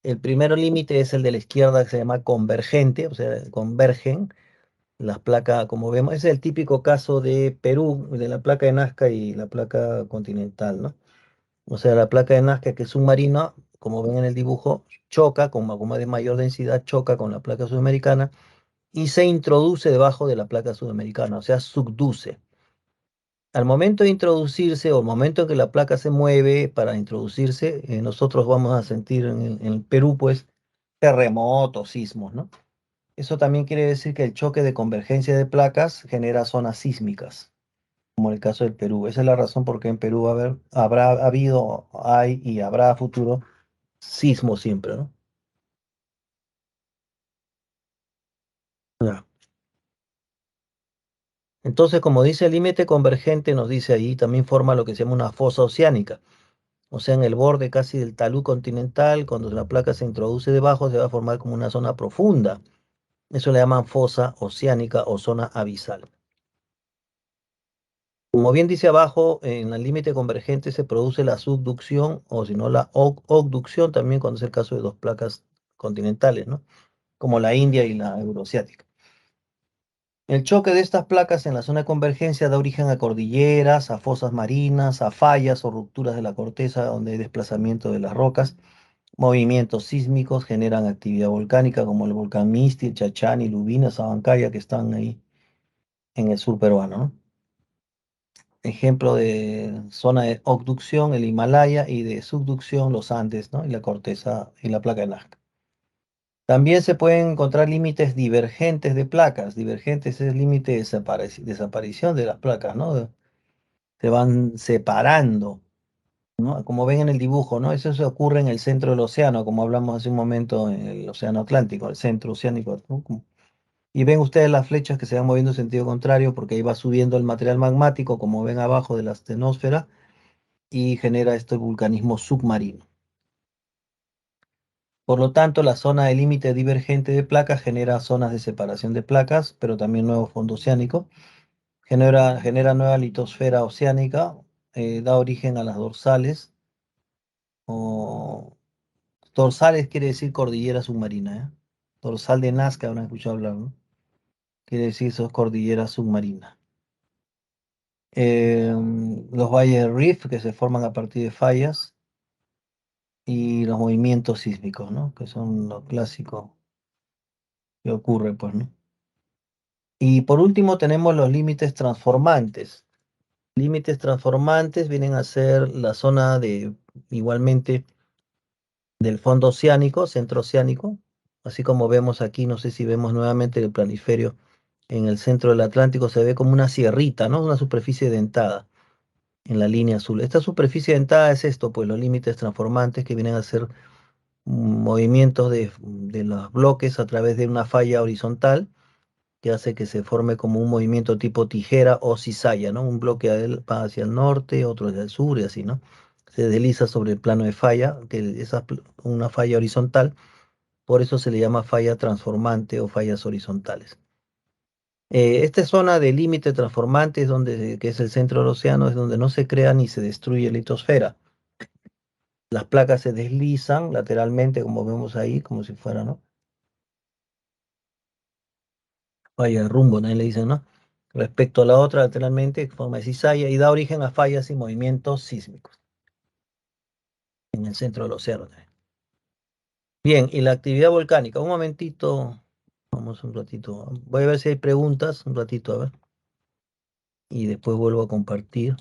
El primer límite es el de la izquierda que se llama convergente, o sea, convergen. Las placas, como vemos, ese es el típico caso de Perú, de la placa de Nazca y la placa continental, ¿no? O sea, la placa de Nazca, que es submarina, como ven en el dibujo, choca, como es de mayor densidad, choca con la placa sudamericana y se introduce debajo de la placa sudamericana, o sea, subduce. Al momento de introducirse o al momento en que la placa se mueve para introducirse, nosotros vamos a sentir en el Perú, pues, terremotos, sismos, ¿no? Eso también quiere decir que el choque de convergencia de placas genera zonas sísmicas, como en el caso del Perú. Esa es la razón por qué en Perú habrá habido, hay y habrá a futuro sismos siempre, ¿no? Ya. Entonces, como dice el límite convergente, nos dice ahí, también forma lo que se llama una fosa oceánica. O sea, en el borde casi del talud continental, cuando la placa se introduce debajo, se va a formar como una zona profunda. Eso le llaman fosa oceánica o zona abisal. Como bien dice abajo, en el límite convergente se produce la subducción o si no la obducción también cuando es el caso de dos placas continentales, ¿no? Como la India y la Euroasiática. El choque de estas placas en la zona de convergencia da origen a cordilleras, a fosas marinas, a fallas o rupturas de la corteza donde hay desplazamiento de las rocas. Movimientos sísmicos generan actividad volcánica como el volcán Misti, Chachán y Lubina, Sabancaya, que están ahí en el sur peruano, ¿no? Ejemplo de zona de obducción, el Himalaya, y de subducción, los Andes, ¿no? Y la corteza y la placa de Nazca. También se pueden encontrar límites divergentes de placas. Divergentes es el límite de desaparición de las placas, ¿no? Se van separando, ¿no? Como ven en el dibujo, ¿no? Eso se ocurre en el centro del océano, como hablamos hace un momento en el océano Atlántico, el centro oceánico, ¿no? Y ven ustedes las flechas que se van moviendo en sentido contrario porque ahí va subiendo el material magmático, como ven abajo de la astenosfera, y genera este vulcanismo submarino. Por lo tanto, la zona de límite divergente de placas genera zonas de separación de placas, pero también nuevo fondo oceánico. Genera nueva litosfera oceánica, da origen a las dorsales. O dorsales quiere decir cordillera submarina, ¿eh? Dorsal de Nazca, habrán escuchado hablar, ¿no? Quiere decir eso es cordillera submarina. Los valles de rift que se forman a partir de fallas y los movimientos sísmicos, ¿no? Que son los clásicos que ocurre, pues, ¿no? Y por último tenemos los límites transformantes. Límites transformantes vienen a ser la zona de, igualmente, del fondo oceánico, centro oceánico, así como vemos aquí, no sé si vemos nuevamente el planiferio en el centro del Atlántico, se ve como una sierrita, ¿no? Una superficie dentada en la línea azul. Esta superficie dentada es esto, pues los límites transformantes que vienen a ser movimientos de los bloques a través de una falla horizontal que hace que se forme como un movimiento tipo tijera o cizalla, ¿no? Un bloque va hacia el norte, otro hacia el sur y así, ¿no? Se desliza sobre el plano de falla, que es una falla horizontal, por eso se le llama falla transformante o fallas horizontales. Esta zona de límite transformante es donde, que es el centro del océano, es donde no se crea ni se destruye la litosfera. Las placas se deslizan lateralmente, como vemos ahí, como si fuera, ¿no? Falla el rumbo, nadie le dice, ¿no? Respecto a la otra lateralmente, en forma de cizalla, y da origen a fallas y movimientos sísmicos en el centro del océano también. Bien, y la actividad volcánica, un momentito, vamos un ratito, voy a ver si hay preguntas, un ratito, a ver, y después vuelvo a compartir,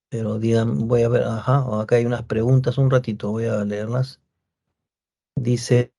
pero digan, voy a ver, ajá, acá hay unas preguntas, un ratito, voy a leerlas. Dice,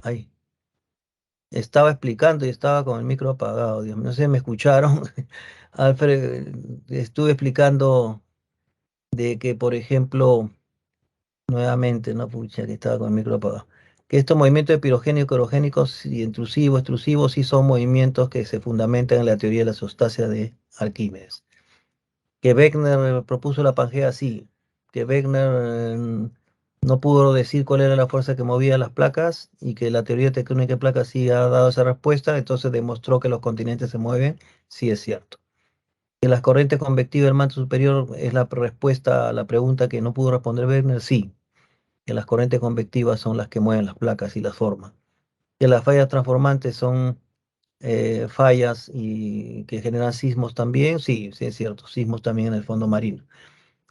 Ay, estaba explicando y estaba con el micro apagado, Dios mío, no sé si me escucharon. Alfred, estuve explicando de que, por ejemplo, nuevamente, no, pucha, que estaba con el micro apagado, que estos movimientos pirogénicos, orogénicos y intrusivos, extrusivos, sí son movimientos que se fundamentan en la teoría de la isostasia de Arquímedes. Que Wegener propuso la Pangea, sí. Que Wegener no pudo decir cuál era la fuerza que movía las placas y que la teoría tectónica de placas sí ha dado esa respuesta, entonces demostró que los continentes se mueven, sí es cierto. Que las corrientes convectivas del manto superior es la respuesta a la pregunta que no pudo responder Wegener, sí. Que las corrientes convectivas son las que mueven las placas y las forman. Que las fallas transformantes son fallas y que generan sismos también, sí, sí es cierto, sismos también en el fondo marino.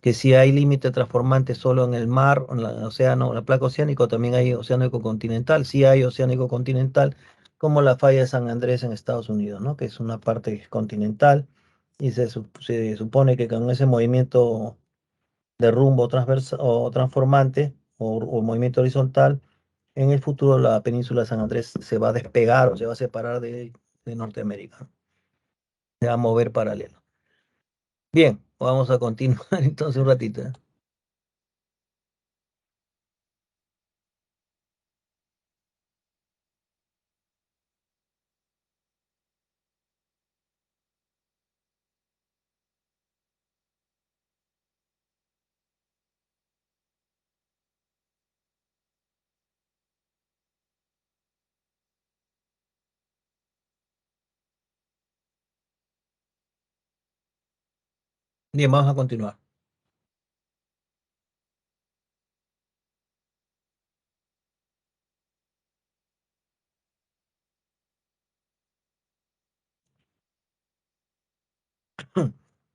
Que si hay límite transformante solo en el mar, en el océano, en la placa oceánico, también hay oceánico continental, sí hay oceánico continental, como la falla de San Andrés en Estados Unidos, ¿no? Que es una parte continental y se supone que con ese movimiento de rumbo transversal o transformante o movimiento horizontal, en el futuro la península de San Andrés se va a despegar o se va a separar de Norteamérica, ¿no? Se va a mover paralelo. Bien, vamos a continuar entonces un ratito, ¿eh? Bien, vamos a continuar.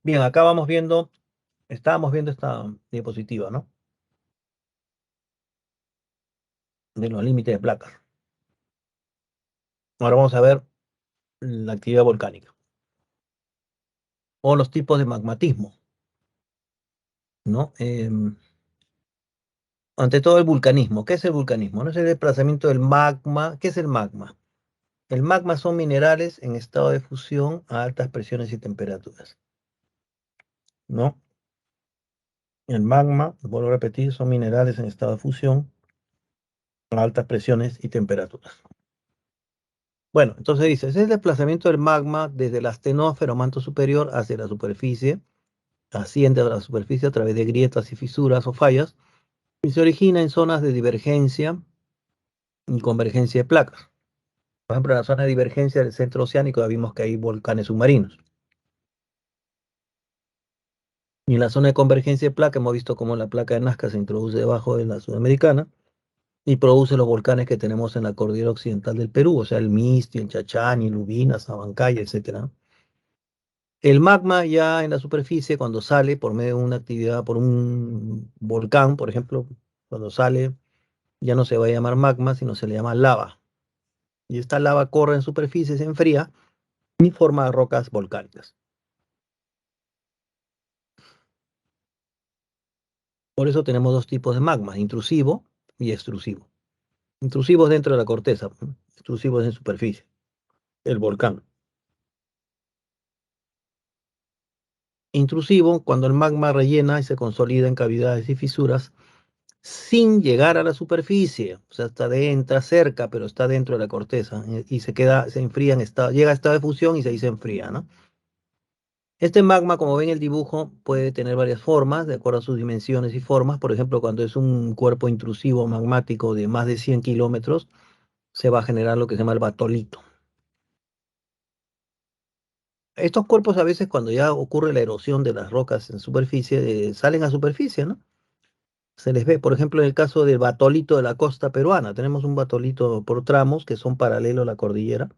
Bien, acá vamos viendo, estábamos viendo esta diapositiva, ¿no? De los límites de placas. Ahora vamos a ver la actividad volcánica o los tipos de magmatismo, ¿no? Ante todo el vulcanismo. ¿Qué es el vulcanismo? No es el desplazamiento del magma. ¿Qué es el magma? El magma son minerales en estado de fusión a altas presiones y temperaturas, ¿no? El magma, vuelvo a repetir, son minerales en estado de fusión a altas presiones y temperaturas. Bueno, entonces dice, es el desplazamiento del magma desde la astenósfera o manto superior hacia la superficie, asciende a la superficie a través de grietas y fisuras o fallas, y se origina en zonas de divergencia y convergencia de placas. Por ejemplo, en la zona de divergencia del centro oceánico ya vimos que hay volcanes submarinos. Y en la zona de convergencia de placa hemos visto cómo la placa de Nazca se introduce debajo de la sudamericana y produce los volcanes que tenemos en la cordillera occidental del Perú, o sea, el Misti, el Chachani, Lubina, Sabancaya, etcétera. El magma ya en la superficie, cuando sale por medio de una actividad, por un volcán, por ejemplo, cuando sale, ya no se va a llamar magma, sino se le llama lava. Y esta lava corre en superficie, se enfría y forma rocas volcánicas. Por eso tenemos dos tipos de magma, intrusivo y extrusivo. Intrusivos dentro de la corteza, ¿no? Extrusivos en superficie, el volcán. Intrusivo cuando el magma rellena y se consolida en cavidades y fisuras sin llegar a la superficie, o sea, entra cerca, pero está dentro de la corteza y se queda, se enfría en estado, llega a estado de fusión y se dice enfría, ¿no? Este magma, como ven en el dibujo, puede tener varias formas de acuerdo a sus dimensiones y formas. Por ejemplo, cuando es un cuerpo intrusivo magmático de más de 100 kilómetros, se va a generar lo que se llama el batolito. Estos cuerpos a veces cuando ya ocurre la erosión de las rocas en superficie, salen a superficie, ¿no? Se les ve, por ejemplo, en el caso del batolito de la costa peruana, tenemos un batolito por tramos que son paralelos a la cordillera,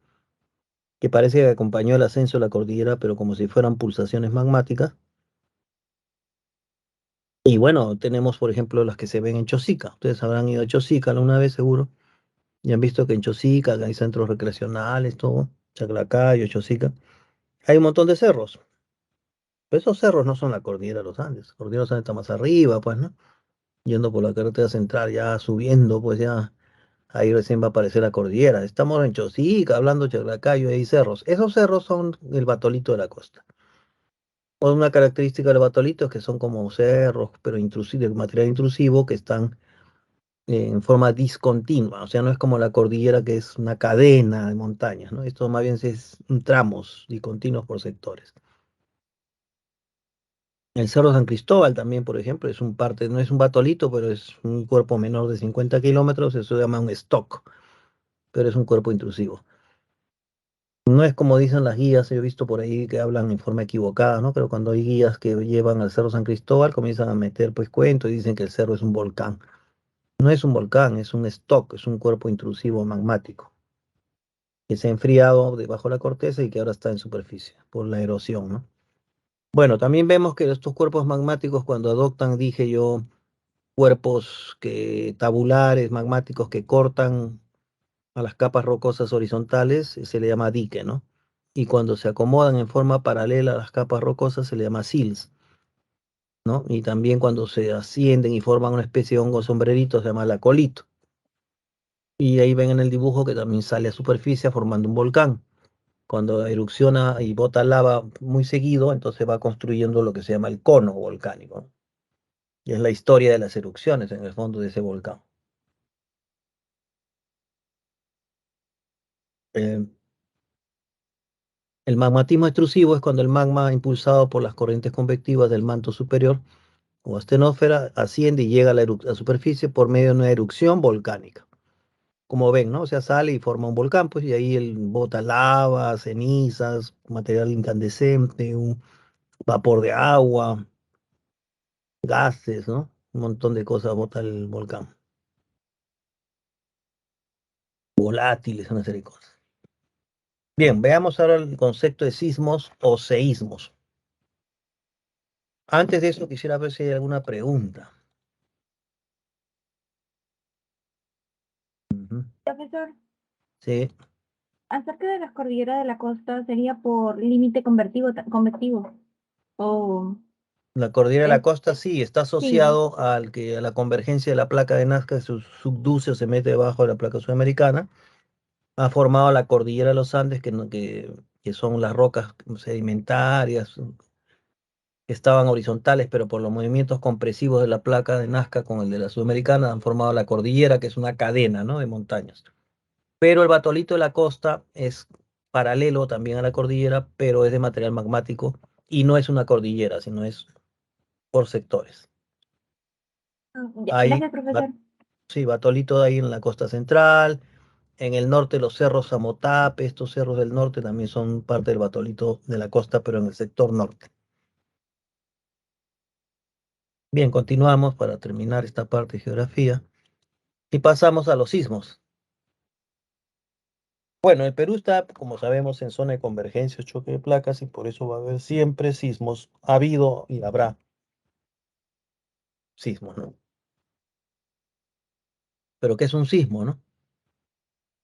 que parece que acompañó el ascenso de la cordillera, pero como si fueran pulsaciones magmáticas. Y bueno, tenemos, por ejemplo, las que se ven en Chosica. Ustedes habrán ido a Chosica alguna vez, seguro, y han visto que en Chosica hay centros recreacionales, todo, Chaclacayo, Chosica. Hay un montón de cerros. Pero esos cerros no son la cordillera de los Andes. La cordillera de los Andes está más arriba, pues, ¿no? Yendo por la carretera central, ya subiendo, pues ya ahí recién va a aparecer la cordillera. Estamos en Chosica, hablando de Chaclacayo, hay cerros. Esos cerros son el batolito de la costa. Una característica del batolito es que son como cerros, pero intrusivos, de material intrusivo, que están en forma discontinua. O sea, no es como la cordillera que es una cadena de montañas, ¿no? Esto más bien es tramos discontinuos por sectores. El Cerro San Cristóbal también, por ejemplo, es un parte, no es un batolito, pero es un cuerpo menor de 50 kilómetros, eso se llama un stock, pero es un cuerpo intrusivo. No es como dicen las guías, yo he visto por ahí que hablan en forma equivocada, ¿no? Pero cuando hay guías que llevan al Cerro San Cristóbal, comienzan a meter pues cuento y dicen que el cerro es un volcán. No es un volcán, es un stock, es un cuerpo intrusivo magmático que se ha enfriado debajo de la corteza y que ahora está en superficie por la erosión, ¿no? Bueno, también vemos que estos cuerpos magmáticos cuando adoptan, dije yo, cuerpos que tabulares, magmáticos que cortan a las capas rocosas horizontales, se le llama dique, ¿no? Y cuando se acomodan en forma paralela a las capas rocosas se le llama sills, ¿no? Y también cuando se ascienden y forman una especie de hongo sombrerito se llama lacolito. Y ahí ven en el dibujo que también sale a superficie formando un volcán. Cuando erupciona y bota lava muy seguido, entonces va construyendo lo que se llama el cono volcánico, ¿no? Y es la historia de las erupciones en el fondo de ese volcán. Eh, el magmatismo extrusivo es cuando el magma, impulsado por las corrientes convectivas del manto superior o astenósfera, asciende y llega a la superficie por medio de una erupción volcánica. Como ven, ¿no? O sea, sale y forma un volcán, pues, y ahí él bota lava, cenizas, material incandescente, un vapor de agua, gases, ¿no? Un montón de cosas bota el volcán. Volátiles, una serie de cosas. Bien, veamos ahora el concepto de sismos o seísmos. Antes de eso, quisiera ver si hay alguna pregunta. Ujú. Profesor, Sí, acerca de las cordilleras de la costa, ¿sería por límite convectivo? O la cordillera de la es, costa sí está sí. asociado a la convergencia de la placa de Nazca, su subduce o se mete debajo de la placa sudamericana. Ha formado la cordillera de los Andes, que son las rocas sedimentarias que estaban horizontales, pero por los movimientos compresivos de la placa de Nazca con el de la sudamericana han formado la cordillera, que es una cadena, ¿no?, de montañas. Pero el batolito de la costa es paralelo también a la cordillera, pero es de material magmático y no es una cordillera, sino es por sectores. Ya, Hay, gracias, ba- profesor. sí, batolito ahí en la costa central, en el norte los cerros Samotape, estos cerros del norte también son parte del batolito de la costa, pero en el sector norte. Bien, continuamos para terminar esta parte de geografía y pasamos a los sismos. Bueno, el Perú está, como sabemos, en zona de convergencia o choque de placas y por eso va a haber siempre sismos. Ha habido y habrá sismos, ¿no? Pero ¿qué es un sismo, no?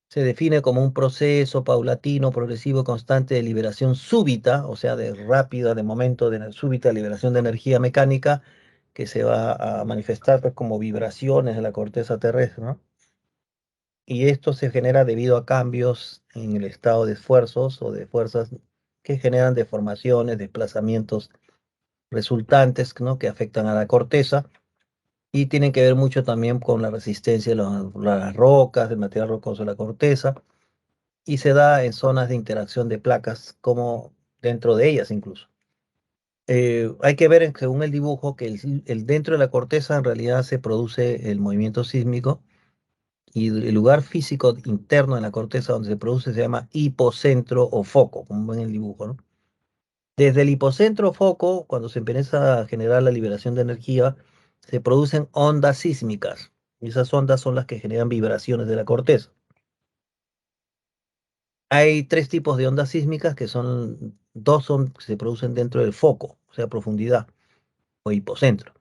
Se define como un proceso paulatino, progresivo, constante de liberación súbita, o sea, de rápida, de momento de súbita liberación de energía mecánica que se va a manifestar pues, como vibraciones de la corteza terrestre, ¿no? Y esto se genera debido a cambios en el estado de esfuerzos o de fuerzas que generan deformaciones, desplazamientos resultantes, ¿no?, que afectan a la corteza y tienen que ver mucho también con la resistencia de las rocas, del material rocoso de la corteza, y se da en zonas de interacción de placas, como dentro de ellas incluso. Hay que ver, según el dibujo, que el dentro de la corteza en realidad se produce el movimiento sísmico y el lugar físico interno de la corteza donde se produce se llama hipocentro o foco, como ven en el dibujo, ¿no? Desde el hipocentro o foco, cuando se empieza a generar la liberación de energía, se producen ondas sísmicas. Y esas ondas son las que generan vibraciones de la corteza. Hay tres tipos de ondas sísmicas que son, dos son que se producen dentro del foco, o sea, profundidad o hipocentro.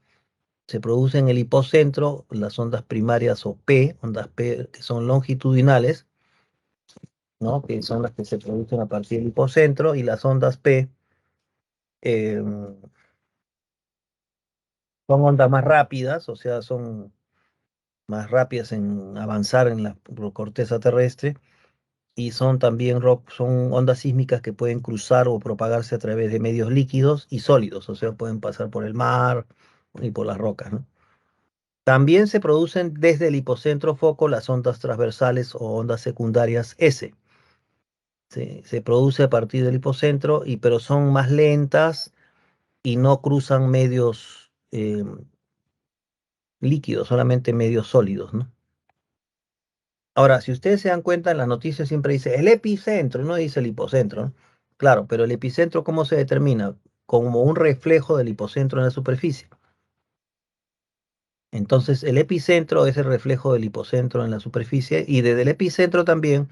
Se producen en el hipocentro las ondas primarias o P, ondas P que son longitudinales, ¿no?, que son las que se producen a partir del hipocentro, y las ondas P eh, son ondas más rápidas, o sea, son más rápidas en avanzar en la corteza terrestre y son también son ondas sísmicas que pueden cruzar o propagarse a través de medios líquidos y sólidos, o sea, pueden pasar por el mar y por las rocas, ¿no? También se producen desde el hipocentro foco las ondas transversales o ondas secundarias S. Se produce a partir del hipocentro, pero son más lentas y no cruzan medios líquidos, solamente medios sólidos, ¿no? Ahora, si ustedes se dan cuenta, en las noticias siempre dice el epicentro, no dice el hipocentro, ¿no? Claro, pero el epicentro, ¿cómo se determina? Como un reflejo del hipocentro en la superficie. Entonces, el epicentro es el reflejo del hipocentro en la superficie y desde el epicentro también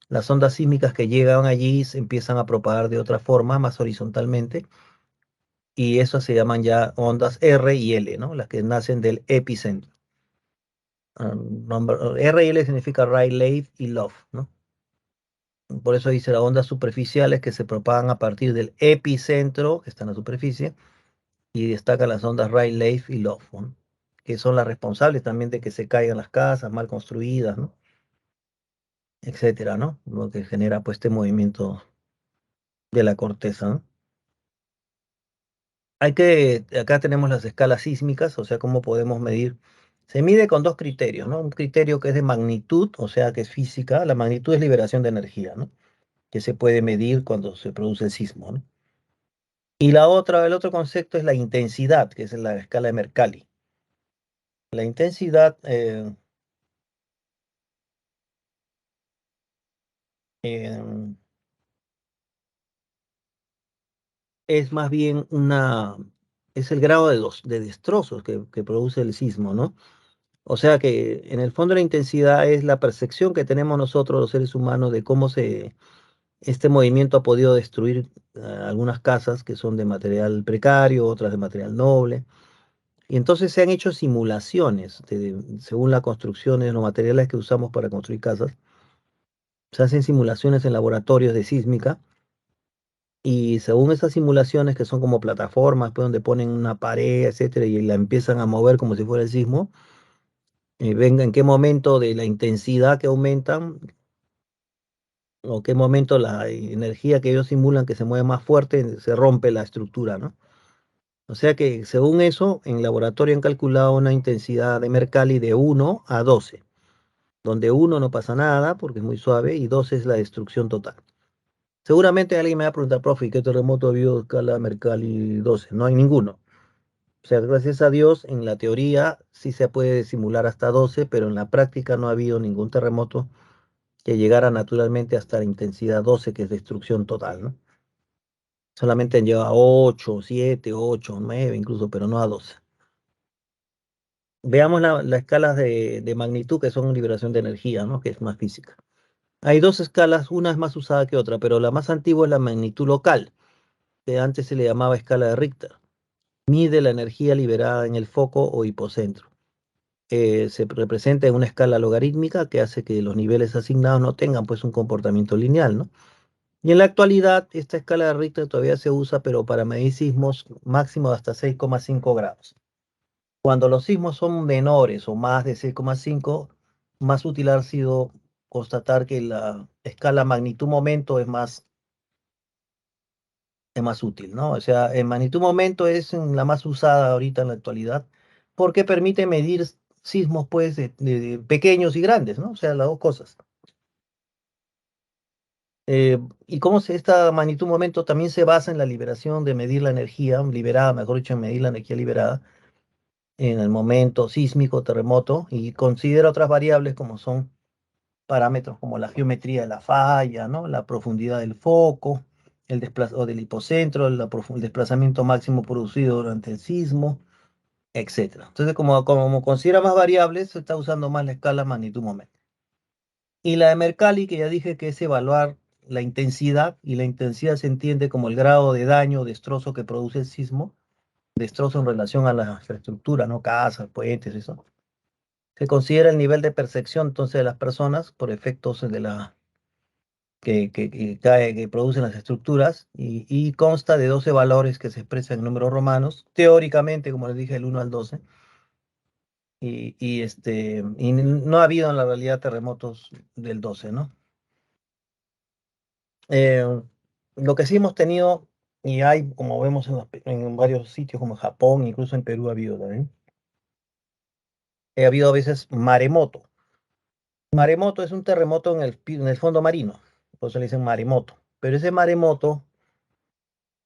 las ondas sísmicas que llegan allí se empiezan a propagar de otra forma, más horizontalmente, y eso se llaman ya ondas R y L, ¿no? Las que nacen del epicentro. R y L significa Rayleigh y Love, ¿no? Por eso dice las ondas superficiales que se propagan a partir del epicentro, que está en la superficie, y destacan las ondas Rayleigh y Love, ¿no? Que son las responsables también de que se caigan las casas mal construidas, ¿no? Etcétera, ¿no? Lo que genera pues este movimiento de la corteza, ¿no? Acá tenemos las escalas sísmicas, o sea, cómo podemos medir. Se mide con dos criterios, ¿no? Un criterio que es de magnitud, o sea, que es física. La magnitud es liberación de energía, ¿no? Que se puede medir cuando se produce el sismo, ¿no? Y el otro concepto es la intensidad, que es la escala de Mercalli. La intensidad eh, es más bien es el grado de destrozos que produce el sismo, ¿no? O sea que en el fondo la intensidad es la percepción que tenemos nosotros los seres humanos de cómo este movimiento ha podido destruir algunas casas que son de material precario, otras de material noble. Y entonces se han hecho simulaciones según las construcciones, los materiales que usamos para construir casas. Se hacen simulaciones en laboratorios de sísmica y según esas simulaciones que son como plataformas, pues, donde ponen una pared, etcétera, y la empiezan a mover como si fuera el sismo, venga en qué momento de la intensidad que aumentan o qué momento la energía que ellos simulan que se mueve más fuerte, se rompe la estructura, ¿no? O sea que según eso, en laboratorio han calculado una intensidad de Mercalli de 1 a 12, donde 1 no pasa nada porque es muy suave y 12 es la destrucción total. Seguramente alguien me va a preguntar, profe, ¿y qué terremoto ha habido escala Mercalli 12? No hay ninguno. O sea, gracias a Dios, en la teoría sí se puede simular hasta 12, pero en la práctica no ha habido ningún terremoto que llegara naturalmente hasta la intensidad 12, que es destrucción total, ¿no? Solamente han llegado a 8, 7, 8, 9 incluso, pero no a 12. Veamos las escalas de magnitud que son liberación de energía, ¿no? Que es más física. Hay dos escalas, una es más usada que otra, pero la más antigua es la magnitud local, que antes se le llamaba escala de Richter. Mide la energía liberada en el foco o hipocentro. Se representa en una escala logarítmica que hace que los niveles asignados no tengan pues un comportamiento lineal, ¿no? Y en la actualidad esta escala de Richter todavía se usa, pero para medir sismos máximo de hasta 6,5 grados. Cuando los sismos son menores o más de 6,5, más útil ha sido constatar que la escala magnitud-momento es más útil, ¿no? O sea, el magnitud-momento es la más usada ahorita en la actualidad porque permite medir sismos, pues, de pequeños y grandes, ¿no? O sea, las dos cosas. Y esta magnitud-momento también se basa en la liberación de medir la energía liberada, mejor dicho, en medir la energía liberada en el momento sísmico, terremoto, y considera otras variables como son parámetros como la geometría de la falla, ¿no? La profundidad del foco, o del hipocentro, el desplazamiento máximo producido durante el sismo, etcétera. Entonces, como considera más variables, se está usando más la escala magnitud-momento. Y la de Mercalli, que ya dije que es evaluar la intensidad, y la intensidad se entiende como el grado de daño o destrozo que produce el sismo, destrozo en relación a la infraestructura, ¿no? Casas, puentes, eso. Se considera el nivel de percepción entonces de las personas por efectos que producen las estructuras y consta de 12 valores que se expresan en números romanos, teóricamente, como les dije, el 1 al 12, y no ha habido en la realidad terremotos del 12, ¿no? Eh, lo que sí hemos tenido, y hay, como vemos en varios sitios como Japón, incluso en Perú ha habido también, ha habido a veces maremoto. Maremoto es un terremoto en el fondo marino, por eso le dicen maremoto. Pero ese maremoto,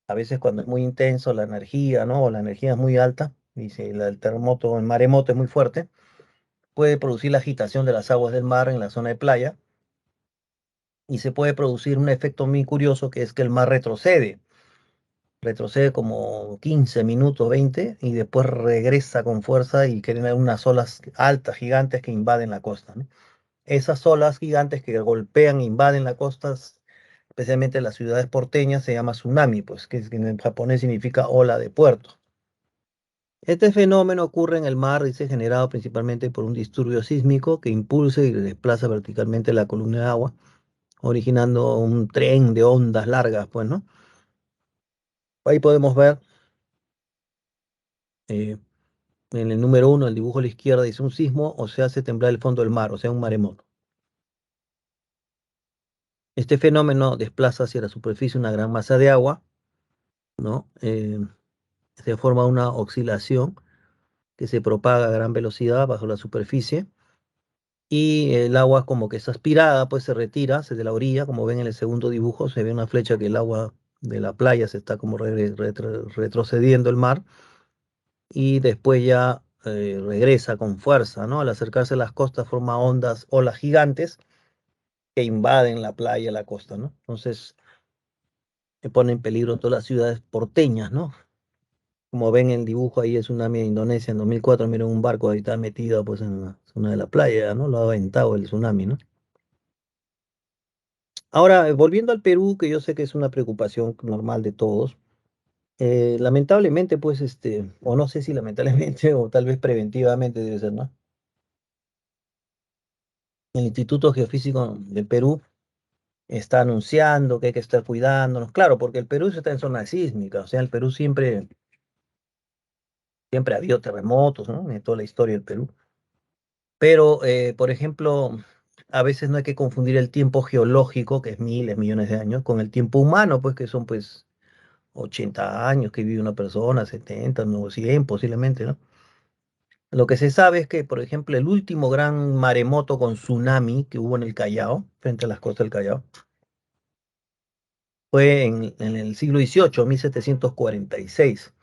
a veces cuando es muy intenso la energía, ¿no? O la energía es muy alta, y si el terremoto, el maremoto es muy fuerte, puede producir la agitación de las aguas del mar en la zona de playa, y se puede producir un efecto muy curioso que es que el mar retrocede como 15 minutos, 20, y después regresa con fuerza y crean unas olas altas, gigantes que invaden la costa, ¿no? Esas olas gigantes que golpean e invaden la costa, especialmente las ciudades porteñas, se llama tsunami, pues que en japonés significa ola de puerto. Este fenómeno ocurre en el mar y se generado principalmente por un disturbio sísmico que impulsa y desplaza verticalmente la columna de agua, originando un tren de ondas largas, pues, ¿no? Ahí podemos ver eh, en el número uno, el dibujo a la izquierda dice un sismo o se hace temblar el fondo del mar, o sea, un maremoto. Este fenómeno desplaza hacia la superficie una gran masa de agua, ¿no? Se forma una oscilación que se propaga a gran velocidad bajo la superficie y el agua como que es aspirada, pues se retira se de la orilla, como ven en el segundo dibujo, se ve una flecha que el agua de la playa se está como retrocediendo el mar y después ya regresa con fuerza, ¿no? Al acercarse a las costas forma ondas, olas gigantes que invaden la playa, la costa, ¿no? Entonces pone en peligro todas las ciudades porteñas, ¿no? Como ven en el dibujo ahí el tsunami de Indonesia en 2004, miren un barco ahí está metido pues en la zona de la playa, ¿no? Lo ha aventado el tsunami, ¿no? Ahora, volviendo al Perú, que yo sé que es una preocupación normal de todos, lamentablemente pues o no sé si lamentablemente o tal vez preventivamente debe ser, ¿no? El Instituto Geofísico del Perú está anunciando que hay que estar cuidándonos, claro, porque el Perú está en zona sísmica, o sea, el Perú siempre ha habido terremotos, ¿no? En toda la historia del Perú. Pero, por ejemplo, a veces no hay que confundir el tiempo geológico, que es miles, millones de años, con el tiempo humano, pues que son pues 80 años que vive una persona, 70, no 100 posiblemente, ¿no? Lo que se sabe es que, por ejemplo, el último gran maremoto con tsunami que hubo en el Callao, frente a las costas del Callao, fue en el siglo XVIII, 1746,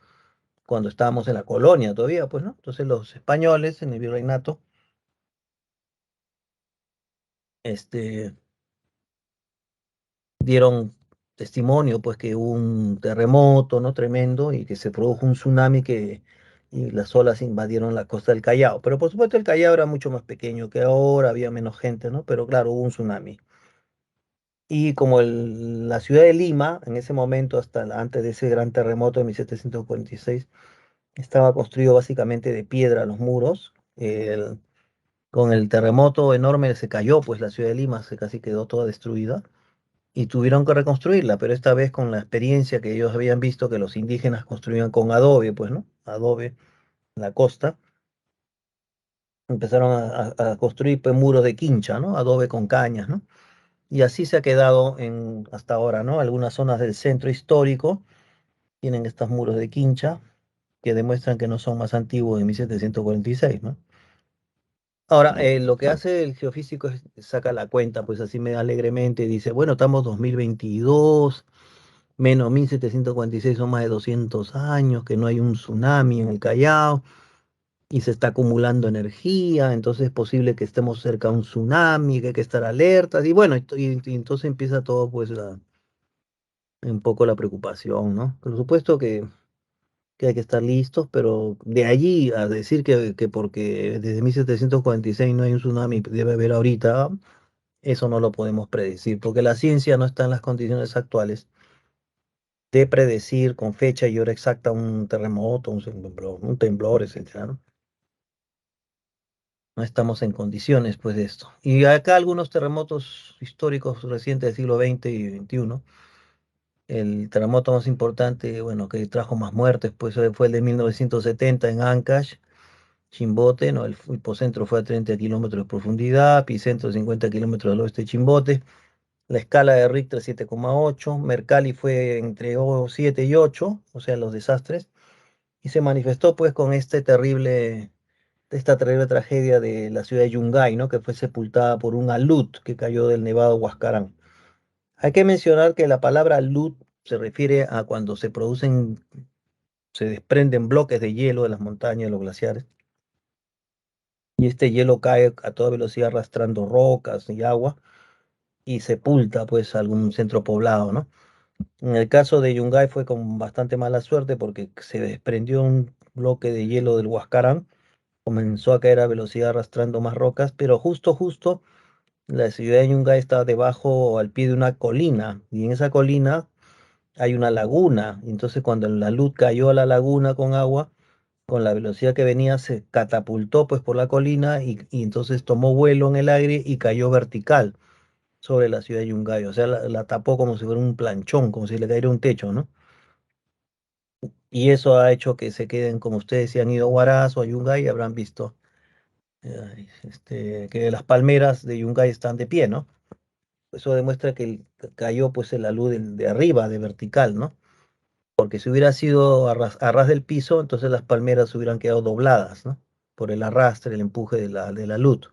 cuando estábamos en la colonia todavía, pues, ¿no? Entonces los españoles en el virreinato, este, dieron testimonio, pues, que hubo un terremoto, ¿no? Tremendo y que se produjo un tsunami y las olas invadieron la costa del Callao. Pero por supuesto el Callao era mucho más pequeño que ahora, había menos gente, ¿no? Pero claro, hubo un tsunami. Y como la ciudad de Lima, en ese momento, antes de ese gran terremoto de 1746, estaba construido básicamente de piedra los muros. Con el terremoto enorme se cayó, pues la ciudad de Lima se casi quedó toda destruida y tuvieron que reconstruirla, pero esta vez con la experiencia que ellos habían visto que los indígenas construían con adobe, pues, ¿no? Adobe en la costa, empezaron a construir pues, muros de quincha, ¿no? Adobe con cañas, ¿no? Y así se ha quedado hasta ahora, ¿no? Algunas zonas del centro histórico tienen estos muros de quincha que demuestran que no son más antiguos de 1746, ¿no? Ahora, lo que hace el geofísico es saca la cuenta, pues así me alegremente, dice, bueno, estamos 2022, menos 1746 son más de 200 años, que no hay un tsunami en el Callao y se está acumulando energía, entonces es posible que estemos cerca de un tsunami, que hay que estar alertas y bueno, y entonces empieza todo pues un poco la preocupación, ¿no? Por supuesto que hay que estar listos, pero de allí a decir que porque desde 1746 no hay un tsunami, debe haber ahorita, eso no lo podemos predecir, porque la ciencia no está en las condiciones actuales de predecir con fecha y hora exacta un terremoto, un temblor, etcétera, ¿no? No estamos en condiciones, pues, de esto. Y acá algunos terremotos históricos recientes del siglo XX y XXI. El terremoto más importante, bueno, que trajo más muertes, pues fue el de 1970 en Ancash, Chimbote, ¿no? El hipocentro fue a 30 kilómetros de profundidad, epicentro 50 kilómetros al oeste de Chimbote. La escala de Richter 7,8, Mercalli fue entre 7 y 8, o sea, los desastres, y se manifestó pues con esta terrible tragedia de la ciudad de Yungay, ¿no? Que fue sepultada por un alud que cayó del nevado Huascarán. Hay que mencionar que la palabra alud se refiere a cuando se desprenden bloques de hielo de las montañas, de los glaciares, y este hielo cae a toda velocidad arrastrando rocas y agua y sepulta pues algún centro poblado, ¿no? En el caso de Yungay fue con bastante mala suerte porque se desprendió un bloque de hielo del Huascarán, comenzó a caer a velocidad arrastrando más rocas, pero justo la ciudad de Yungay está debajo, al pie de una colina, y en esa colina hay una laguna, y entonces cuando la luz cayó a la laguna con agua, con la velocidad que venía, se catapultó pues por la colina y entonces tomó vuelo en el aire y cayó vertical sobre la ciudad de Yungay, o sea, la tapó como si fuera un planchón, como si le cayera un techo, ¿no? Y eso ha hecho que se queden, como ustedes, si han ido a Huaraz o a Yungay, habrán visto que las palmeras de Yungay están de pie, ¿no? Eso demuestra que cayó pues la luz de arriba, de vertical, ¿no? Porque si hubiera sido a ras del piso, entonces las palmeras hubieran quedado dobladas, ¿no? Por el arrastre, el empuje de la luz.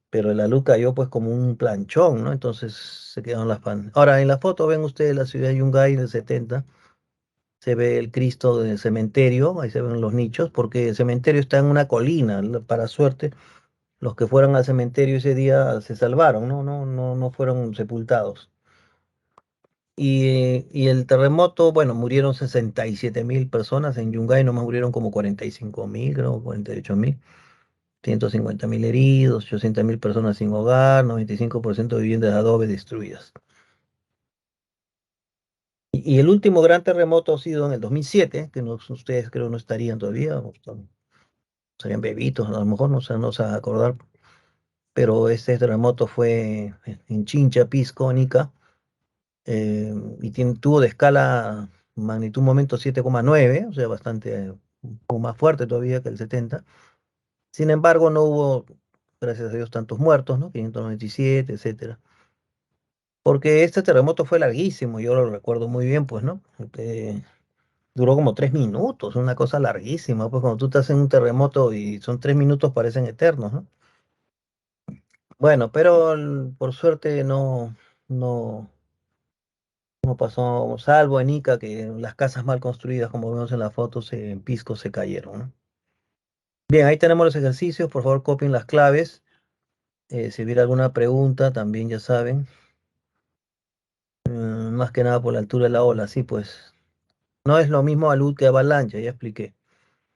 Pero la luz cayó pues como un planchón, ¿no? Entonces se quedaron las palmeras. Ahora, en la foto ven ustedes la ciudad de Yungay del 70, se ve el Cristo del cementerio, ahí se ven los nichos, porque el cementerio está en una colina, para suerte, los que fueron al cementerio ese día se salvaron, no fueron sepultados. Y el terremoto, bueno, murieron 67.000 personas, en Yungay nomás murieron como 45.000, creo, 48.000, 150.000 heridos, 800.000 personas sin hogar, 95% de viviendas de adobe destruidas. Y el último gran terremoto ha sido en el 2007, que ustedes creo no estarían todavía, serían bebitos, a lo mejor no se van a acordar, pero este terremoto fue en Chincha, Pisco, Nica, y tuvo de escala magnitud momento 7,9, o sea, bastante, un poco más fuerte todavía que el 70. Sin embargo, no hubo, gracias a Dios, tantos muertos, ¿no? 597, etcétera. Porque este terremoto fue larguísimo, yo lo recuerdo muy bien, pues, ¿no? Duró como 3 minutos, una cosa larguísima, pues cuando tú estás en un terremoto y son 3 minutos parecen eternos, ¿no? Bueno, pero por suerte no, no pasó, salvo en Ica, que las casas mal construidas, como vemos en las fotos, en Pisco se cayeron, ¿no? Bien, ahí tenemos los ejercicios, por favor copien las claves. Si hubiera alguna pregunta, también ya saben, más que nada por la altura de la ola, sí, pues no es lo mismo alud que avalancha, ya expliqué.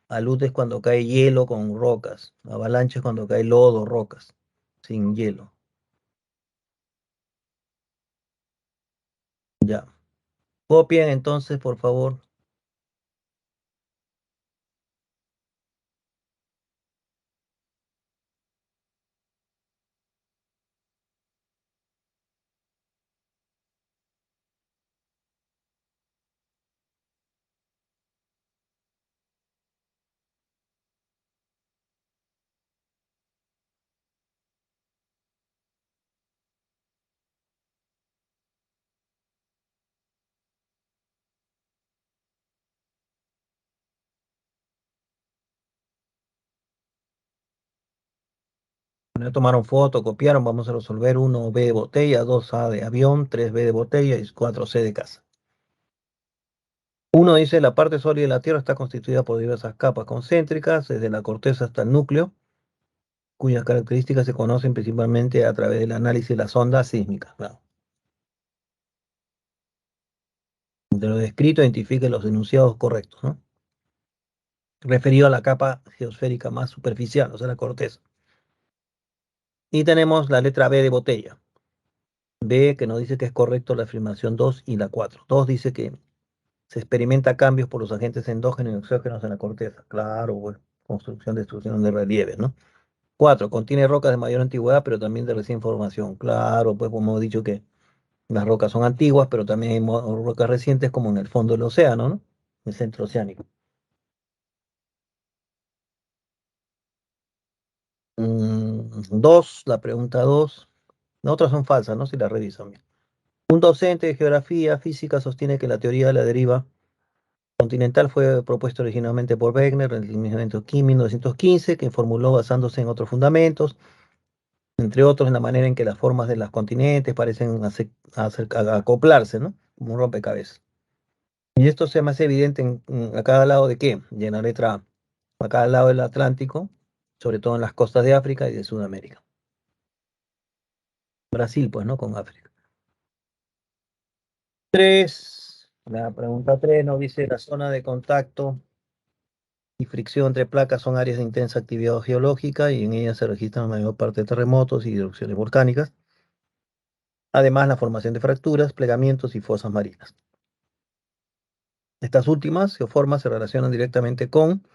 Alud es cuando cae hielo con rocas, avalancha es cuando cae lodo, rocas, sin hielo. Ya. Copien entonces, por favor. Ya tomaron foto, copiaron, vamos a resolver 1B de botella, 2A de avión, 3B de botella y 4C de casa. Uno dice, la parte sólida de la Tierra está constituida por diversas capas concéntricas, desde la corteza hasta el núcleo, cuyas características se conocen principalmente a través del análisis de las ondas sísmicas. Claro. De lo descrito, identifique los enunciados correctos, ¿no? Referido a la capa geosférica más superficial, o sea, la corteza. Y tenemos la letra B de botella. B, que nos dice que es correcto la afirmación 2 y la 4. 2 dice que se experimenta cambios por los agentes endógenos y exógenos en la corteza. Claro, bueno, construcción, destrucción de relieves, ¿no? 4, contiene rocas de mayor antigüedad, pero también de recién formación. Claro, pues como hemos dicho que las rocas son antiguas, pero también hay rocas recientes como en el fondo del océano, ¿no? El centro oceánico. Dos, la pregunta dos. Las otras son falsas, ¿no? Si las revisan bien. Un docente de geografía física sostiene que la teoría de la deriva continental fue propuesta originalmente por Wegener en el 1915, que formuló basándose en otros fundamentos, entre otros en la manera en que las formas de los continentes parecen acoplarse, ¿no? Como un rompecabezas. Y esto se me hace evidente a cada lado de qué, y en la letra A, a cada lado del Atlántico, sobre todo en las costas de África y de Sudamérica. Brasil, pues, ¿no? Con África. Tres, la pregunta tres nos dice la zona de contacto y fricción entre placas son áreas de intensa actividad geológica y en ellas se registran la mayor parte de terremotos y erupciones volcánicas. Además, la formación de fracturas, plegamientos y fosas marinas. Estas últimas geoformas se relacionan directamente con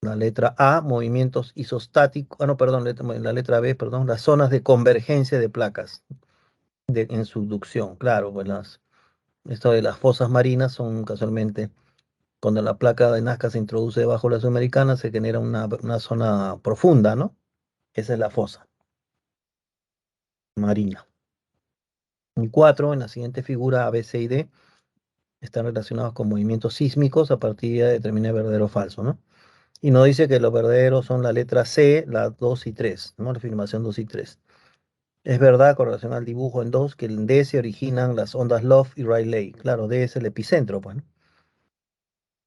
la letra A, movimientos isostáticos, no, perdón, la letra B, perdón, las zonas de convergencia de placas en subducción. Claro, pues esto de las fosas marinas son casualmente cuando la placa de Nazca se introduce debajo de la sudamericana, se genera una zona profunda, ¿no? Esa es la fosa marina. Y cuatro, en la siguiente figura A, B, C y D, están relacionados con movimientos sísmicos a partir de determinar verdadero o falso, ¿no? Y nos dice que los verdaderos son la letra C, la 2 y 3, ¿no? La afirmación 2 y 3. Es verdad, con relación al dibujo en 2, que en D se originan las ondas Love y Rayleigh. Claro, D es el epicentro, pues, ¿no?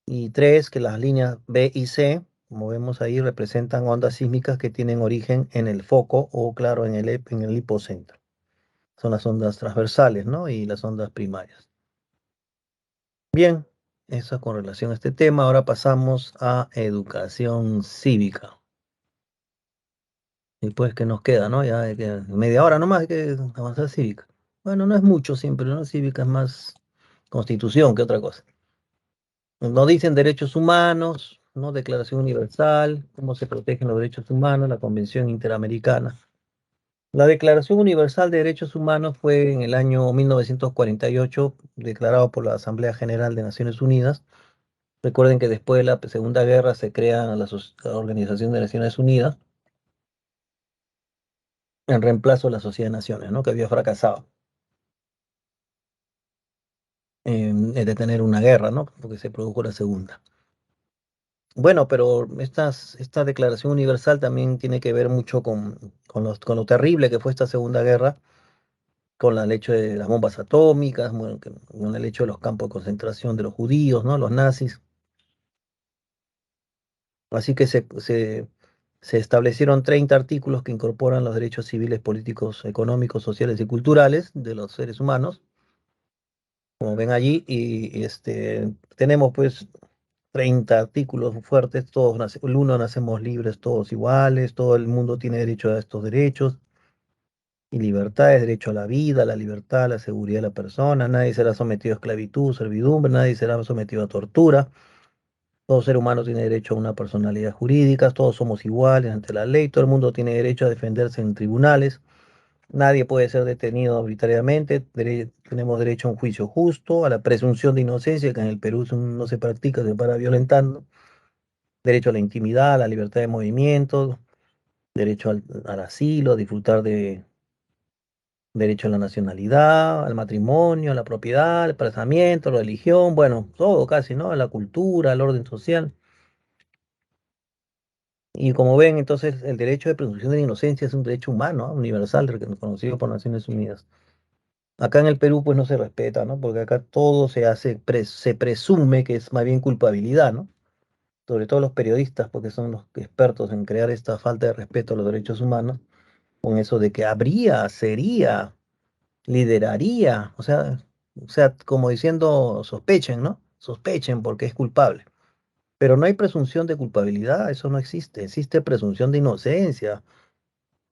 Y 3, que las líneas B y C, como vemos ahí, representan ondas sísmicas que tienen origen en el foco o, claro, en el hipocentro. Son las ondas transversales, ¿no? Y las ondas primarias. Bien, eso con relación a este tema. Ahora pasamos a educación cívica. Y pues que nos queda, ¿no? Ya hay que, media hora nomás hay que avanzar cívica. Bueno, no es mucho siempre, ¿no? Cívica es más constitución que otra cosa. Nos dicen derechos humanos, ¿no? Declaración Universal, cómo se protegen los derechos humanos, la Convención Interamericana. La Declaración Universal de Derechos Humanos fue en el año 1948 declarado por la Asamblea General de Naciones Unidas. Recuerden que después de la Segunda Guerra se crea la Organización de Naciones Unidas en reemplazo de la Sociedad de Naciones, ¿no? Que había fracasado en detener una guerra, ¿no? Porque se produjo la segunda. Bueno, pero esta Declaración Universal también tiene que ver mucho con lo terrible que fue esta Segunda Guerra, con el hecho de las bombas atómicas, bueno, con el hecho de los campos de concentración de los judíos, ¿no? Los nazis. Así que se establecieron 30 artículos que incorporan los derechos civiles, políticos, económicos, sociales y culturales de los seres humanos, como ven allí, tenemos pues 30 artículos fuertes, el uno nacemos libres, todos iguales, todo el mundo tiene derecho a estos derechos y libertades, derecho a la vida, a la libertad, a la seguridad de la persona, nadie será sometido a esclavitud, servidumbre, nadie será sometido a tortura, todo ser humano tiene derecho a una personalidad jurídica, todos somos iguales ante la ley, todo el mundo tiene derecho a defenderse en tribunales, nadie puede ser detenido arbitrariamente, tenemos derecho a un juicio justo, a la presunción de inocencia, que en el Perú no se practica, se para violentando, derecho a la intimidad, a la libertad de movimiento, derecho al asilo, disfrutar de derecho a la nacionalidad, al matrimonio, a la propiedad, al casamiento, a la religión, bueno, todo casi, ¿no? A la cultura, al orden social. Y como ven, entonces el derecho de presunción de inocencia es un derecho humano, ¿no? Universal, reconocido por Naciones Unidas. Acá en el Perú pues no se respeta, ¿no? Porque acá todo se hace, se presume que es más bien culpabilidad, ¿no? Sobre todo los periodistas, porque son los expertos en crear esta falta de respeto a los derechos humanos, con eso de que habría, sería, lideraría, o sea, como diciendo, sospechen, ¿no? Sospechen porque es culpable. Pero no hay presunción de culpabilidad, eso no existe, existe presunción de inocencia.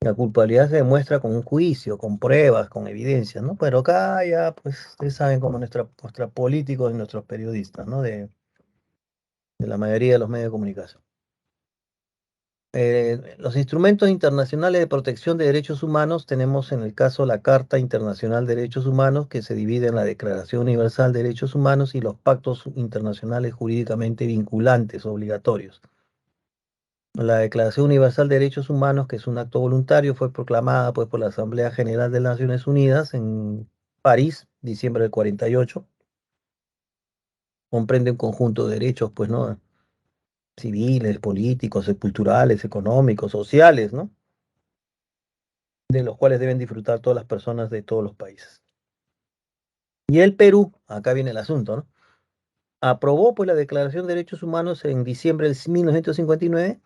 La culpabilidad se demuestra con un juicio, con pruebas, con evidencias, ¿no? Pero acá ya, pues, ustedes saben cómo nuestros políticos y nuestros periodistas, ¿no? De la mayoría de los medios de comunicación. Los instrumentos internacionales de protección de derechos humanos tenemos en el caso la Carta Internacional de Derechos Humanos, que se divide en la Declaración Universal de Derechos Humanos y los pactos internacionales jurídicamente vinculantes, obligatorios. La Declaración Universal de Derechos Humanos, que es un acto voluntario, fue proclamada pues, por la Asamblea General de las Naciones Unidas en París, diciembre del 48. Comprende un conjunto de derechos, pues, ¿no? Civiles, políticos, culturales, económicos, sociales, ¿no? De los cuales deben disfrutar todas las personas de todos los países. Y el Perú, acá viene el asunto, ¿no? Aprobó pues la Declaración de Derechos Humanos en diciembre de 1959,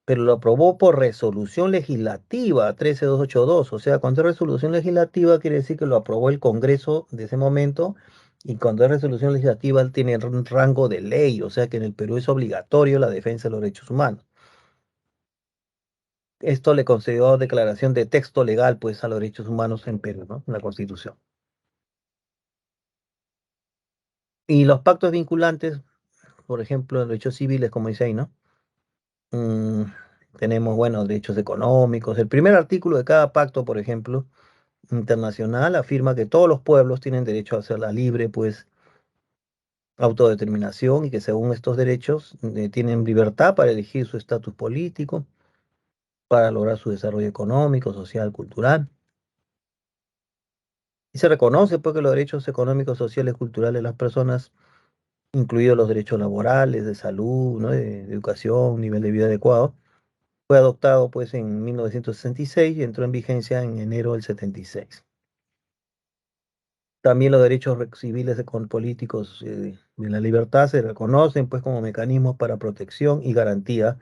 pero lo aprobó por resolución legislativa 13282. O sea, cuando es resolución legislativa quiere decir que lo aprobó el Congreso de ese momento, y cuando es resolución legislativa tiene un rango de ley, o sea que en el Perú es obligatorio la defensa de los derechos humanos. Esto le concedió declaración de texto legal pues a los derechos humanos en Perú, ¿no? En la Constitución. Y los pactos vinculantes, por ejemplo, en derechos civiles, como dice ahí, ¿no? Mm, tenemos, bueno, derechos económicos. El primer artículo de cada pacto, por ejemplo, internacional, afirma que todos los pueblos tienen derecho a hacer la libre, pues, autodeterminación, y que según estos derechos tienen libertad para elegir su estatus político, para lograr su desarrollo económico, social, cultural. Y se reconoce, pues, que los derechos económicos, sociales, culturales de las personas, incluidos los derechos laborales, de salud, ¿no? De educación, nivel de vida adecuado, fue adoptado pues en 1966 y entró en vigencia en enero del 76. También los derechos civiles y políticos de la libertad se reconocen pues como mecanismos para protección y garantía,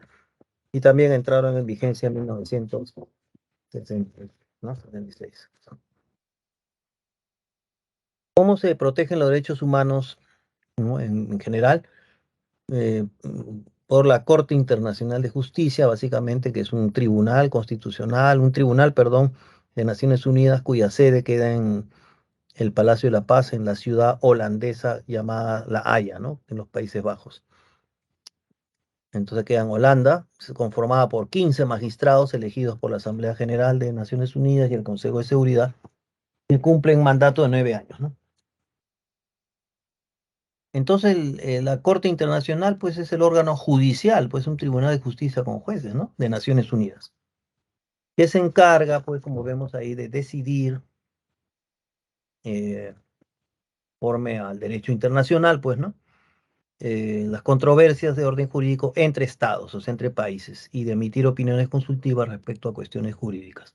y también entraron en vigencia en 1960, ¿no? 76. ¿Cómo se protegen los derechos humanos, ¿no? En general? Por la Corte Internacional de Justicia, básicamente, que es un tribunal constitucional, un tribunal, perdón, de Naciones Unidas, cuya sede queda en el Palacio de la Paz, en la ciudad holandesa llamada La Haya, ¿no? En los Países Bajos. Entonces queda en Holanda, conformada por 15 magistrados elegidos por la Asamblea General de Naciones Unidas y el Consejo de Seguridad, que cumplen mandato de 9 años, ¿no? Entonces la Corte Internacional, pues, es el órgano judicial, pues, un tribunal de justicia con jueces, ¿no? De Naciones Unidas, que se encarga, pues, como vemos ahí, de decidir, eh, conforme al derecho internacional, pues, ¿no? Las controversias de orden jurídico entre estados, o sea, entre países, y de emitir opiniones consultivas respecto a cuestiones jurídicas.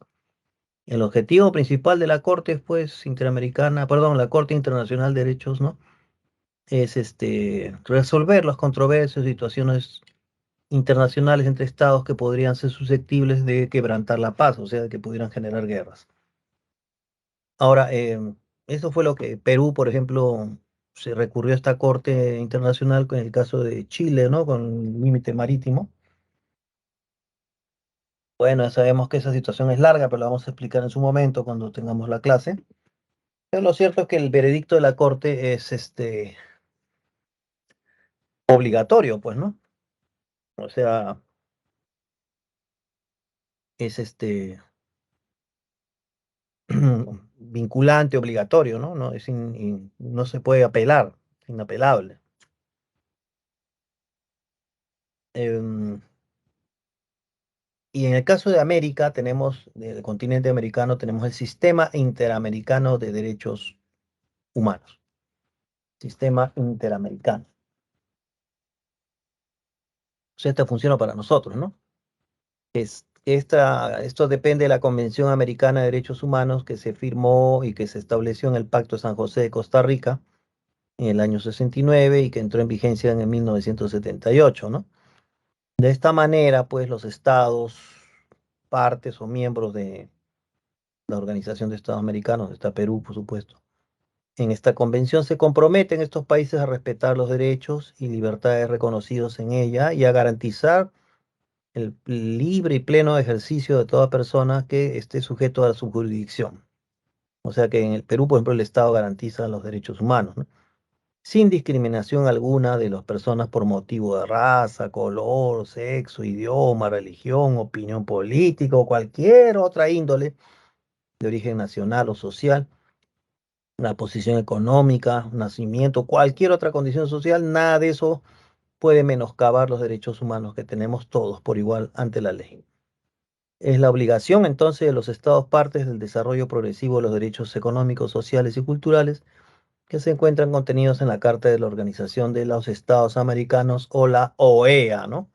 El objetivo principal de la Corte, pues, Interamericana, perdón, la Corte Internacional de Derechos, ¿no? Es resolver las controversias, situaciones internacionales entre estados que podrían ser susceptibles de quebrantar la paz, o sea, que pudieran generar guerras. Ahora, eso fue lo que Perú, por ejemplo, se recurrió a esta Corte Internacional con el caso de Chile, ¿no? Con el límite marítimo. Bueno, ya sabemos que esa situación es larga, pero la vamos a explicar en su momento cuando tengamos la clase. Pero lo cierto es que el veredicto de la Corte es obligatorio, pues, ¿no? O sea, es vinculante, obligatorio, ¿no? No, no se puede apelar, es inapelable. Em, y en el caso de América, tenemos, del continente americano, tenemos el Sistema Interamericano de Derechos Humanos. Sistema Interamericano. O sea, esto funciona para nosotros, ¿no? Esto depende de la Convención Americana de Derechos Humanos, que se firmó y que se estableció en el Pacto de San José de Costa Rica en el año 69 y que entró en vigencia en el 1978, ¿no? De esta manera, pues, los estados, partes o miembros de la Organización de Estados Americanos, está Perú, por supuesto, en esta convención se comprometen estos países a respetar los derechos y libertades reconocidos en ella y a garantizar el libre y pleno ejercicio de toda persona que esté sujeto a su jurisdicción. O sea que en el Perú, por ejemplo, el Estado garantiza los derechos humanos, ¿no? Sin discriminación alguna de las personas por motivo de raza, color, sexo, idioma, religión, opinión política o cualquier otra índole de origen nacional o social, la posición económica, nacimiento, cualquier otra condición social, nada de eso puede menoscabar los derechos humanos que tenemos todos por igual ante la ley. Es la obligación entonces de los Estados partes del desarrollo progresivo de los derechos económicos, sociales y culturales que se encuentran contenidos en la Carta de la Organización de los Estados Americanos o la OEA, ¿no?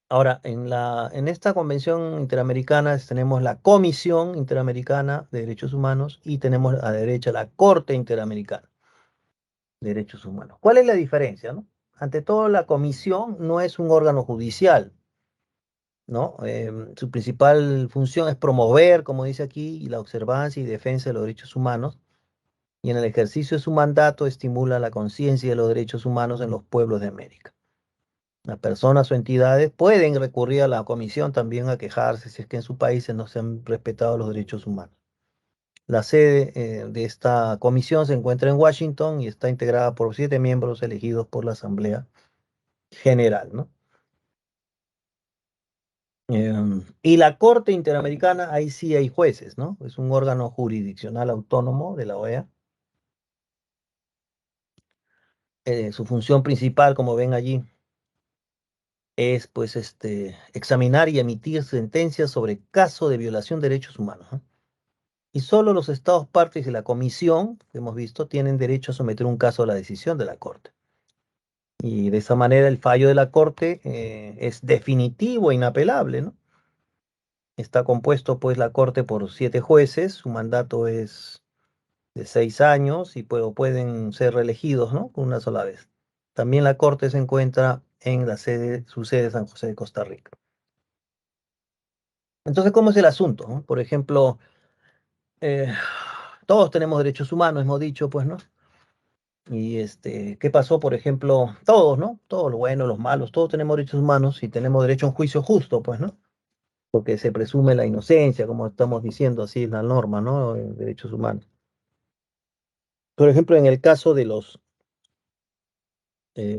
Ahora, en esta Convención Interamericana tenemos la Comisión Interamericana de Derechos Humanos y tenemos a la derecha la Corte Interamericana de Derechos Humanos. ¿Cuál es la diferencia, no? Ante todo, la Comisión no es un órgano judicial, ¿no? Su principal función es promover, como dice aquí, la observancia y defensa de los derechos humanos, y en el ejercicio de su mandato estimula la conciencia de los derechos humanos en los pueblos de América. Las personas o entidades pueden recurrir a la comisión también a quejarse si es que en sus países no se han respetado los derechos humanos. La sede de esta comisión se encuentra en Washington y está integrada por 7 miembros elegidos por la Asamblea General, ¿no? Y la Corte Interamericana, ahí sí hay jueces, ¿no? Es un órgano jurisdiccional autónomo de la OEA. Su función principal, como ven allí, es pues examinar y emitir sentencias sobre caso de violación de derechos humanos, ¿no? Y solo los estados partes de la comisión, que hemos visto, tienen derecho a someter un caso a la decisión de la Corte. Y de esa manera el fallo de la Corte es definitivo e inapelable, ¿no? Está compuesto pues la Corte por 7 jueces, su mandato es de 6 años y pueden ser reelegidos, ¿no? Con una sola vez. También la Corte se encuentra en su sede de San José de Costa Rica. Entonces, ¿cómo es el asunto, no? Por ejemplo, eh, todos tenemos derechos humanos, hemos dicho, pues, ¿no? Y ¿qué pasó? Por ejemplo, todos, ¿no? Todos los buenos, los malos, todos tenemos derechos humanos y tenemos derecho a un juicio justo, pues, ¿no? Porque se presume la inocencia, como estamos diciendo, así es la norma, ¿no? En derechos humanos. Por ejemplo, en el caso de los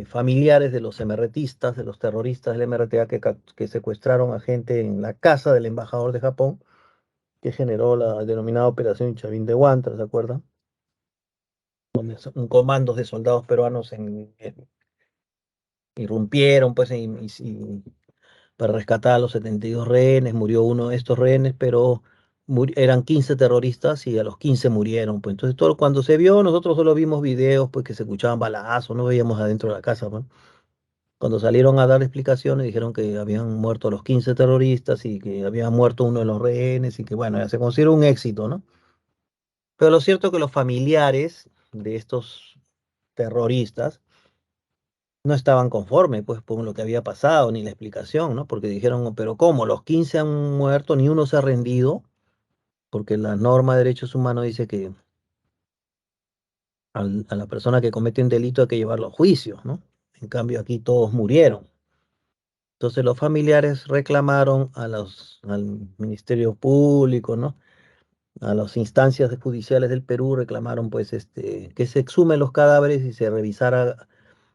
familiares de los MRTistas, de los terroristas del MRTA que secuestraron a gente en la casa del embajador de Japón, que generó la denominada Operación Chavín de Huantra, ¿se acuerdan? Donde son comandos de soldados peruanos irrumpieron, pues, para rescatar a los 72 rehenes, murió uno de estos rehenes, pero eran 15 terroristas y a los 15 murieron, pues. Entonces, todo cuando se vio, nosotros solo vimos videos, pues, que se escuchaban balazos, no veíamos adentro de la casa, pues. Cuando salieron a dar explicaciones, dijeron que habían muerto los 15 terroristas y que había muerto uno de los rehenes y que, bueno, ya se considera un éxito, ¿no? Pero lo cierto es que los familiares de estos terroristas no estaban conformes, pues, con lo que había pasado, ni la explicación, ¿no? Porque dijeron, pero ¿cómo? Los 15 han muerto, ni uno se ha rendido, porque la norma de derechos humanos dice que a la persona que comete un delito hay que llevarlo a juicio, ¿no? En cambio, aquí todos murieron. Entonces los familiares reclamaron al Ministerio Público, ¿no? A las instancias judiciales del Perú reclamaron, pues, que se exhumen los cadáveres y se revisara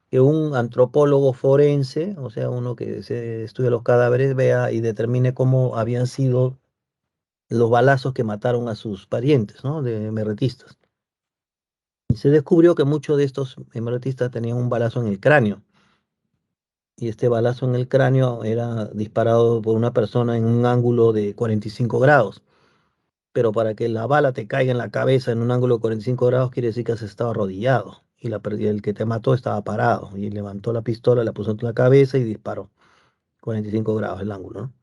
que un antropólogo forense, o sea, uno que se estudia los cadáveres, vea y determine cómo habían sido los balazos que mataron a sus parientes, ¿no? De emergentistas. Y se descubrió que muchos de estos emergentistas tenían un balazo en el cráneo. Y este balazo en el cráneo era disparado por una persona en un ángulo de 45 grados. Pero para que la bala te caiga en la cabeza en un ángulo de 45 grados, quiere decir que has estado arrodillado. El que te mató estaba parado. Y levantó la pistola, la puso en la cabeza y disparó. 45 grados el ángulo, ¿no?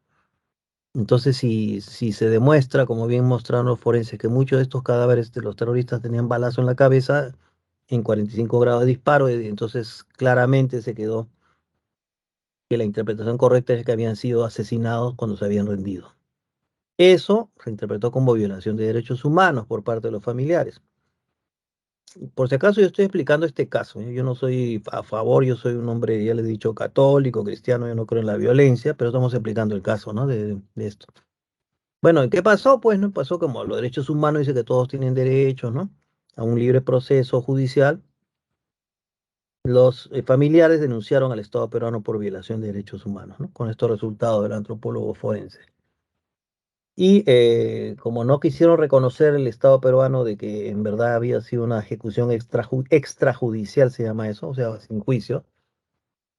Entonces, si se demuestra, como bien mostraron los forenses, que muchos de estos cadáveres de los terroristas tenían balazo en la cabeza en 45 grados de disparo, entonces claramente se quedó que la interpretación correcta es que habían sido asesinados cuando se habían rendido. Eso se interpretó como violación de derechos humanos por parte de los familiares. Por si acaso yo estoy explicando este caso, ¿eh? Yo no soy a favor, yo soy un hombre, ya les he dicho, católico, cristiano, yo no creo en la violencia, pero estamos explicando el caso, ¿no? De esto. Bueno, ¿y qué pasó? Pues no pasó como los derechos humanos dice que todos tienen derecho, ¿no? A un libre proceso judicial. Los familiares denunciaron al Estado peruano por violación de derechos humanos, ¿no? Con estos resultados del antropólogo forense. Y como no quisieron reconocer el Estado peruano de que en verdad había sido una ejecución extrajudicial, se llama eso, o sea, sin juicio,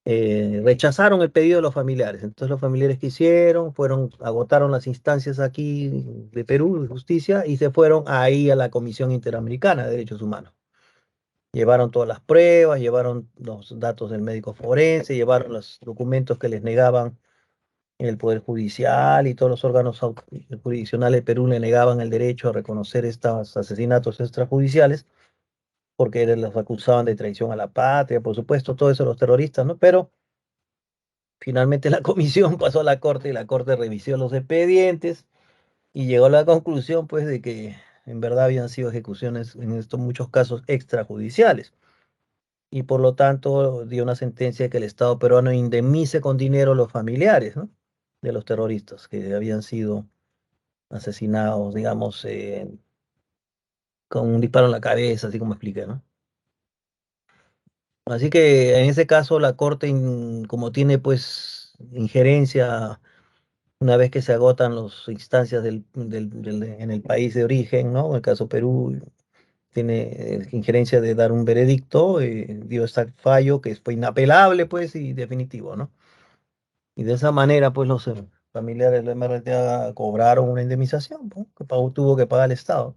rechazaron el pedido de los familiares. Entonces los familiares que hicieron fueron, agotaron las instancias aquí de Perú, de justicia, y se fueron ahí a la Comisión Interamericana de Derechos Humanos. Llevaron todas las pruebas, llevaron los datos del médico forense, llevaron los documentos que les negaban el Poder Judicial y todos los órganos jurisdiccionales de Perú le negaban el derecho a reconocer estos asesinatos extrajudiciales porque los acusaban de traición a la patria, por supuesto, todo eso los terroristas, ¿no? Pero finalmente la comisión pasó a la corte y la corte revisó los expedientes y llegó a la conclusión, pues, de que en verdad habían sido ejecuciones en estos muchos casos extrajudiciales. Y por lo tanto dio una sentencia de que el Estado peruano indemnice con dinero a los familiares, ¿no? De los terroristas que habían sido asesinados, digamos, con un disparo en la cabeza, así como expliqué, ¿no? Así que en ese caso la Corte, como tiene pues injerencia una vez que se agotan las instancias en el país de origen, ¿no? En el caso Perú, tiene injerencia de dar un veredicto, dio este fallo que fue inapelable, pues, y definitivo, ¿no? Y de esa manera, pues, los familiares de MRTA cobraron una indemnización, ¿no? Que tuvo que pagar el Estado.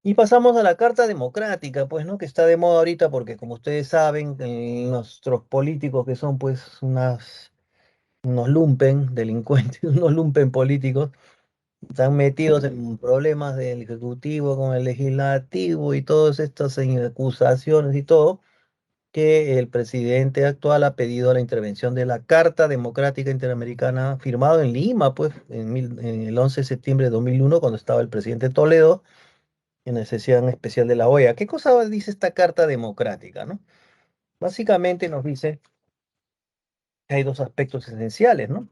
Y pasamos a la Carta Democrática, pues, ¿no? Que está de moda ahorita porque, como ustedes saben, nuestros políticos que son, pues, unos lumpen delincuentes, unos lumpen políticos, están metidos en problemas del Ejecutivo con el Legislativo y todas estas acusaciones y todo, que el presidente actual ha pedido la intervención de la Carta Democrática Interamericana, firmado en Lima, pues, en el 11 de septiembre de 2001, cuando estaba el presidente Toledo en la sesión especial de la OEA. ¿Qué cosa dice esta Carta Democrática, no? Básicamente nos dice que hay dos aspectos esenciales, ¿no?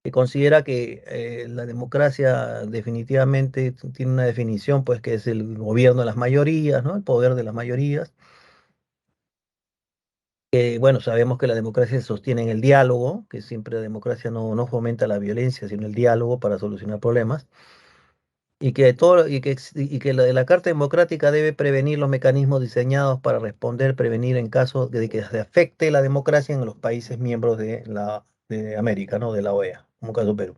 Que considera que la democracia definitivamente tiene una definición, pues, que es el gobierno de las mayorías, ¿no? El poder de las mayorías. Bueno, sabemos que la democracia se sostiene en el diálogo, que siempre la democracia no fomenta la violencia, sino el diálogo para solucionar problemas. Y que la Carta Democrática debe prevenir los mecanismos diseñados para responder, prevenir en caso de que se afecte la democracia en los países miembros de América, ¿no? De la OEA, como caso Perú.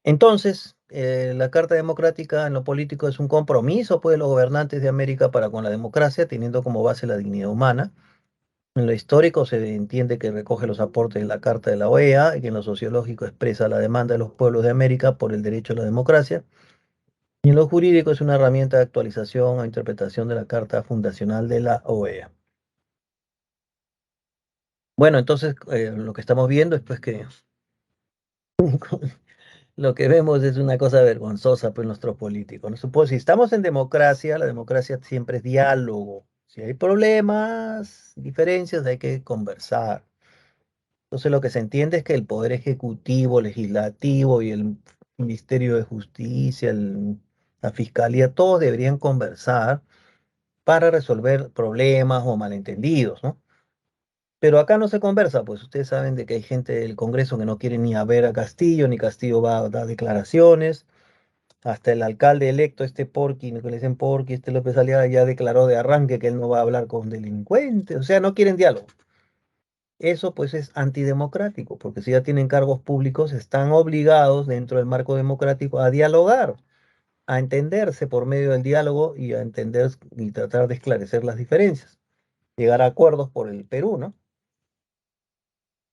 Entonces, la Carta Democrática en lo político es un compromiso, pues, de los gobernantes de América para con la democracia, teniendo como base la dignidad humana. En lo histórico se entiende que recoge los aportes de la Carta de la OEA y que en lo sociológico expresa la demanda de los pueblos de América por el derecho a la democracia. Y en lo jurídico es una herramienta de actualización o interpretación de la Carta Fundacional de la OEA. Bueno, entonces lo que estamos viendo es pues que lo que vemos es una cosa vergonzosa pues nuestros políticos, ¿no? Supongo, si estamos en democracia, la democracia siempre es diálogo. Si hay problemas, diferencias, hay que conversar. Entonces lo que se entiende es que el poder ejecutivo, legislativo y el Ministerio de Justicia, la Fiscalía, todos deberían conversar para resolver problemas o malentendidos, ¿no? Pero acá no se conversa, pues ustedes saben de que hay gente del Congreso que no quiere ni a ver a Castillo, ni Castillo va a dar declaraciones. Hasta el alcalde electo, este Porqui, que le dicen Porqui, este López Aliaga, ya declaró de arranque que él no va a hablar con delincuentes. O sea, no quieren diálogo. Eso pues es antidemocrático, porque si ya tienen cargos públicos, están obligados dentro del marco democrático a dialogar, a entenderse por medio del diálogo y a entender y tratar de esclarecer las diferencias, llegar a acuerdos por el Perú, ¿no?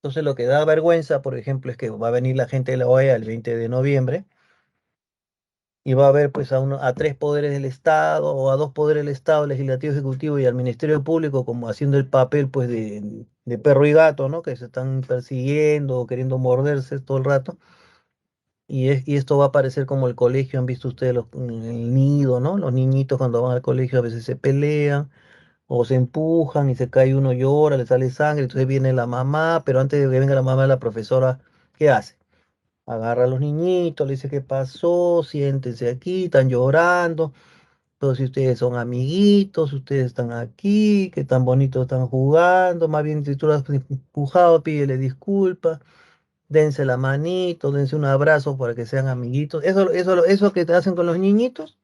Entonces lo que da vergüenza, por ejemplo, es que va a venir la gente de la OEA el 20 de noviembre y va a haber pues a tres poderes del Estado o a dos poderes del Estado, legislativo, ejecutivo y al Ministerio Público como haciendo el papel pues de perro y gato, ¿no? Que se están persiguiendo o queriendo morderse todo el rato. Y esto va a parecer como el colegio, han visto ustedes el nido, ¿no? Los niñitos cuando van al colegio a veces se pelean o se empujan y se cae uno, llora, le sale sangre, entonces viene la mamá, pero antes de que venga la mamá, la profesora, ¿qué hace? Agarra a los niñitos, le dice, ¿qué pasó? Siéntense aquí, están llorando. Pero si ustedes son amiguitos, ustedes están aquí, que tan bonitos están jugando, más bien si tú lo has empujado, pídele disculpas, dense la manito, dense un abrazo para que sean amiguitos. Eso que te hacen con los niñitos,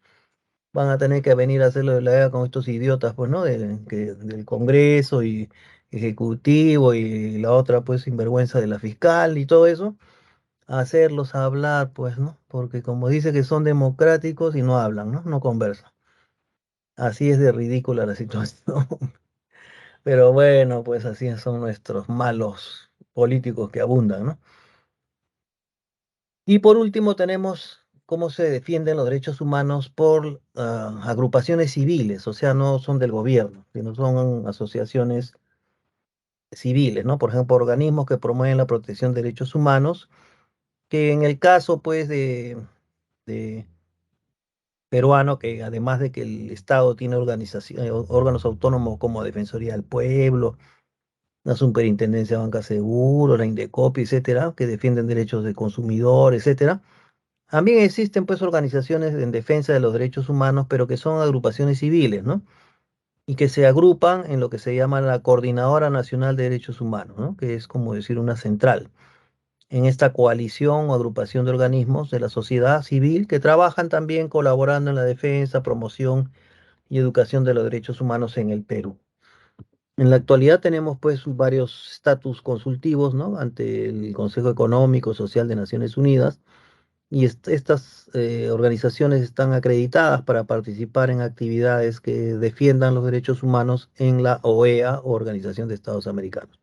van a tener que venir a hacerlo de la guerra con estos idiotas, pues, ¿no? Del Congreso y Ejecutivo y la otra, pues, sinvergüenza de la fiscal y todo eso, a hacerlos hablar, pues, ¿no? Porque como dice que son democráticos y no hablan, ¿no? No conversan. Así es de ridícula la situación. Pero bueno, pues así son nuestros malos políticos que abundan, ¿no? Y por último tenemos cómo se defienden los derechos humanos por agrupaciones civiles, o sea, no son del gobierno, sino son asociaciones civiles, ¿no? Por ejemplo, organismos que promueven la protección de derechos humanos, que en el caso, pues, de peruano, que además de que el Estado tiene órganos autónomos como Defensoría del Pueblo, la Superintendencia de Banca Seguro, la Indecopi, etcétera, que defienden derechos de consumidor, etcétera. También existen pues organizaciones en defensa de los derechos humanos, pero que son agrupaciones civiles, ¿no? Y que se agrupan en lo que se llama la Coordinadora Nacional de Derechos Humanos, ¿no? Que es como decir una central. En esta coalición o agrupación de organismos de la sociedad civil que trabajan también colaborando en la defensa, promoción y educación de los derechos humanos en el Perú. En la actualidad tenemos pues varios estatus consultivos, ¿no? Ante el Consejo Económico Social de Naciones Unidas y estas organizaciones están acreditadas para participar en actividades que defiendan los derechos humanos en la OEA o Organización de Estados Americanos.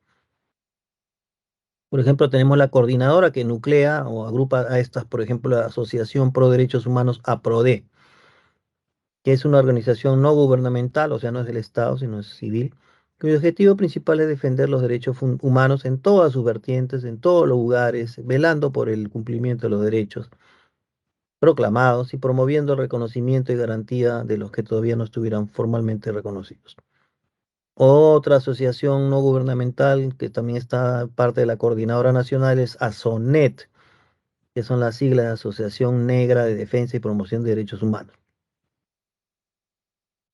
Por ejemplo, tenemos la coordinadora que nuclea o agrupa a estas, por ejemplo, la Asociación Pro Derechos Humanos, APRODE, que es una organización no gubernamental, o sea, no es del Estado, sino es civil, cuyo objetivo principal es defender los derechos humanos en todas sus vertientes, en todos los lugares, velando por el cumplimiento de los derechos proclamados y promoviendo el reconocimiento y garantía de los que todavía no estuvieran formalmente reconocidos. Otra asociación no gubernamental que también está parte de la Coordinadora Nacional es ASONET, que son las siglas de Asociación Negra de Defensa y Promoción de Derechos Humanos.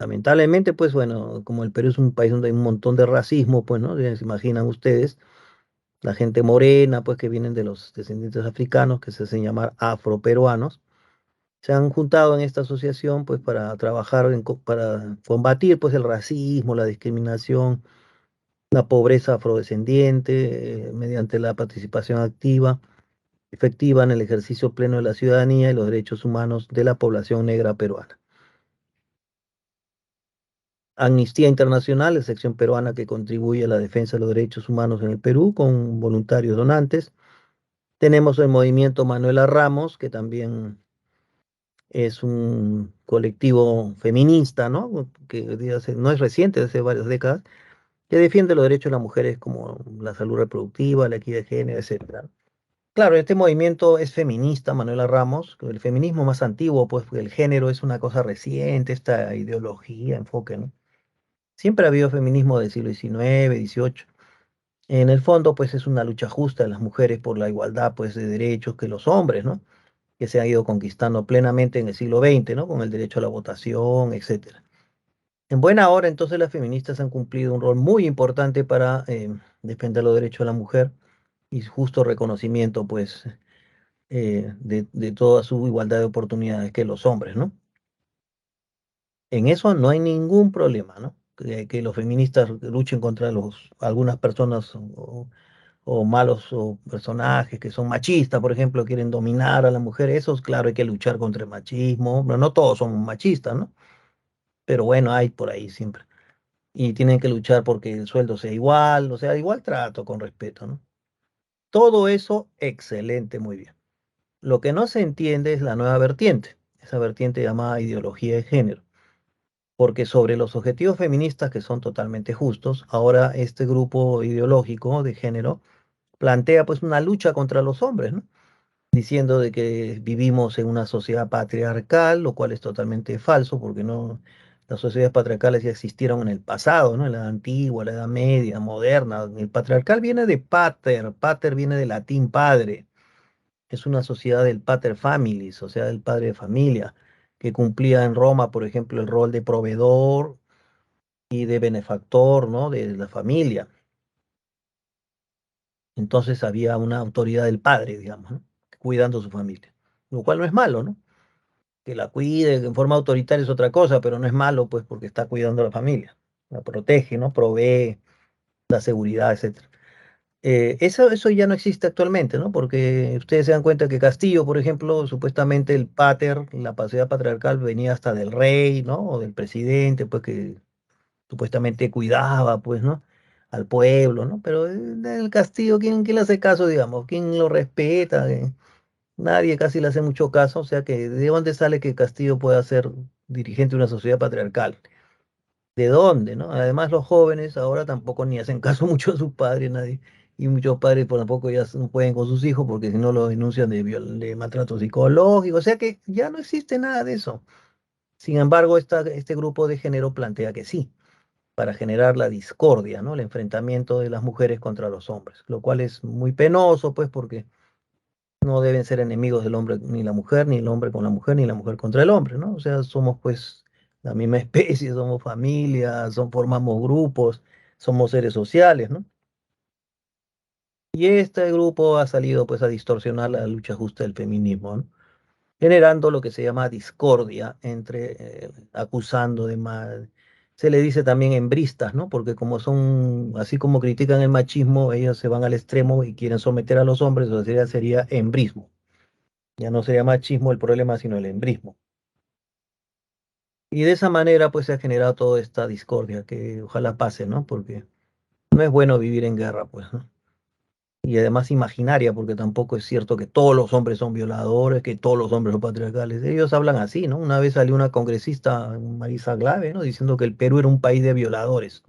Lamentablemente, pues bueno, como el Perú es un país donde hay un montón de racismo, pues, ¿no? Ya se imaginan ustedes, la gente morena, pues que vienen de los descendientes africanos, que se hacen llamar afroperuanos, se han juntado en esta asociación pues para trabajar para combatir pues el racismo, la discriminación, la pobreza afrodescendiente, mediante la participación activa, efectiva en el ejercicio pleno de la ciudadanía y los derechos humanos de la población negra peruana. Amnistía Internacional, la sección peruana que contribuye a la defensa de los derechos humanos en el Perú con voluntarios donantes. Tenemos el movimiento Manuela Ramos, que también es un colectivo feminista, ¿no? Que no es reciente, hace varias décadas, que defiende los derechos de las mujeres como la salud reproductiva, la equidad de género, etcétera. Claro, este movimiento es feminista, Manuela Ramos, que el feminismo más antiguo, pues porque el género es una cosa reciente, esta ideología, enfoque, ¿no? Siempre ha habido feminismo del siglo XIX, XVIII. En el fondo, pues es una lucha justa de las mujeres por la igualdad, pues, de derechos que los hombres, ¿no? Que se han ido conquistando plenamente en el siglo XX, ¿no? Con el derecho a la votación, etcétera. En buena hora, entonces, las feministas han cumplido un rol muy importante para defender los derechos de la mujer y justo reconocimiento, pues, de toda su igualdad de oportunidades que los hombres, ¿no? En eso no hay ningún problema, ¿no? Que los feministas luchen contra algunas personas o malos o personajes que son machistas, por ejemplo, quieren dominar a la mujer, esos, claro, hay que luchar contra el machismo, pero no todos son machistas, ¿no? Pero bueno, hay por ahí siempre. Y tienen que luchar porque el sueldo sea igual, o sea, igual trato con respeto, ¿no? Todo eso, excelente, muy bien. Lo que no se entiende es la nueva vertiente, esa vertiente llamada ideología de género, porque sobre los objetivos feministas que son totalmente justos, ahora este grupo ideológico de género plantea pues una lucha contra los hombres, ¿no? Diciendo de que vivimos en una sociedad patriarcal, lo cual es totalmente falso, porque no, las sociedades patriarcales ya existieron en el pasado, ¿no? En la edad antigua, la edad media, moderna. El patriarcal viene de pater, pater viene del latín padre, es una sociedad del pater familis, o sea, del padre de familia, que cumplía en Roma, por ejemplo, el rol de proveedor y de benefactor, ¿no? De la familia. Entonces había una autoridad del padre, digamos, ¿no? Cuidando a su familia, lo cual no es malo, ¿no? que la cuide en forma autoritaria es otra cosa, pero no es malo, pues, porque está cuidando a la familia, la protege, ¿no? Provee, da seguridad, etcétera. Eso ya no existe actualmente, ¿no? Porque ustedes se dan cuenta que Castillo, por ejemplo, supuestamente el pater, la pasividad patriarcal venía hasta del rey, ¿no? O del presidente, pues que supuestamente cuidaba, pues, ¿no? Al pueblo, ¿no? Pero el Castillo, ¿quién le hace caso, digamos? ¿Quién lo respeta? Nadie casi le hace mucho caso, o sea que ¿de dónde sale que Castillo pueda ser dirigente de una sociedad patriarcal? ¿De dónde, no? Además, los jóvenes ahora tampoco ni hacen caso mucho a sus padres, nadie. Y muchos padres por tampoco ya no pueden con sus hijos porque si no los denuncian de maltrato psicológico. O sea que ya no existe nada de eso. Sin embargo, este grupo de género plantea que sí, para generar la discordia, ¿no? El enfrentamiento de las mujeres contra los hombres, lo cual es muy penoso, pues, porque no deben ser enemigos del hombre ni la mujer, ni el hombre con la mujer, ni la mujer contra el hombre, ¿no? O sea, somos pues la misma especie, somos familia, formamos grupos, somos seres sociales, ¿no? Y este grupo ha salido pues a distorsionar la lucha justa del feminismo, ¿no? Generando lo que se llama discordia entre, acusando de mal. Se le dice también hembristas, ¿no? Porque como son, así como critican el machismo, ellos se van al extremo y quieren someter a los hombres, o sea, sería hembrismo. Ya no sería machismo el problema, sino el embrismo. Y de esa manera, pues se ha generado toda esta discordia, que ojalá pase, ¿no? Porque no es bueno vivir en guerra, pues, ¿no? Y además imaginaria, porque tampoco es cierto que todos los hombres son violadores, que todos los hombres son patriarcales. Ellos hablan así, ¿no? Una vez salió una congresista, Marisa Glave, ¿no? Diciendo que el Perú era un país de violadores.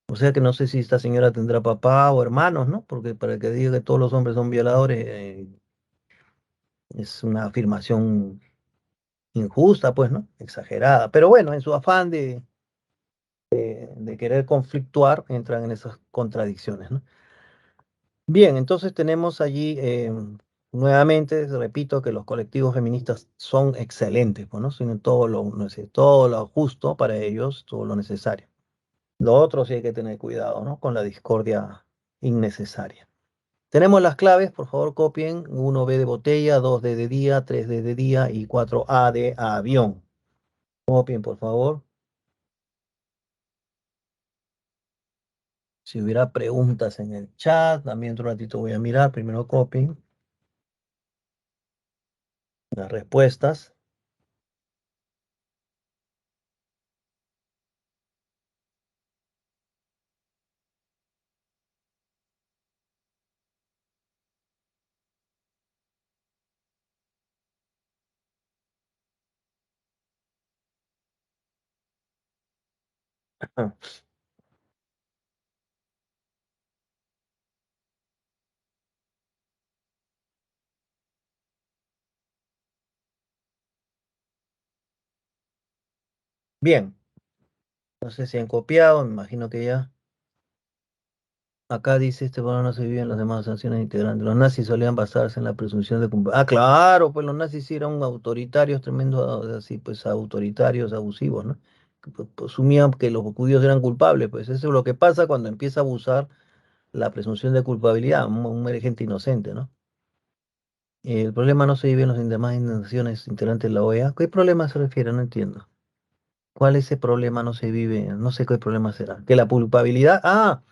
O sea que no sé si esta señora tendrá papá o hermanos, ¿no? Porque para que diga que todos los hombres son violadores, es una afirmación injusta, pues, ¿no? Exagerada. Pero bueno, en su afán de querer conflictuar, entran en esas contradicciones, ¿no? Bien, entonces tenemos allí, nuevamente, repito, que los colectivos feministas son excelentes, pues, ¿no? Tienen todo no sé, todo lo justo para ellos, todo lo necesario. Lo otro sí hay que tener cuidado, ¿no? Con la discordia innecesaria. Tenemos las claves, por favor copien: 1B de botella, 2D de día, 3D de día y 4A de avión. Copien, por favor. Si hubiera preguntas en el chat, también otro ratito voy a mirar. Primero copien las respuestas. Bien, no sé si han copiado, me imagino que ya. Acá dice: este valor no se vive en las demás sanciones integrantes. Los nazis solían basarse en la presunción de culpabilidad. Ah, claro, pues los nazis sí eran autoritarios, tremendos, así, pues autoritarios, abusivos, ¿no? Que, pues, asumían que los judíos eran culpables, pues eso es lo que pasa cuando empieza a abusar la presunción de culpabilidad, un gente inocente, ¿no? El problema no se vive en las demás naciones integrantes de la OEA. ¿Qué problema se refiere? No entiendo. ¿Cuál es ese problema? No se vive, no sé qué problema será. ¿Que la culpabilidad? Ah,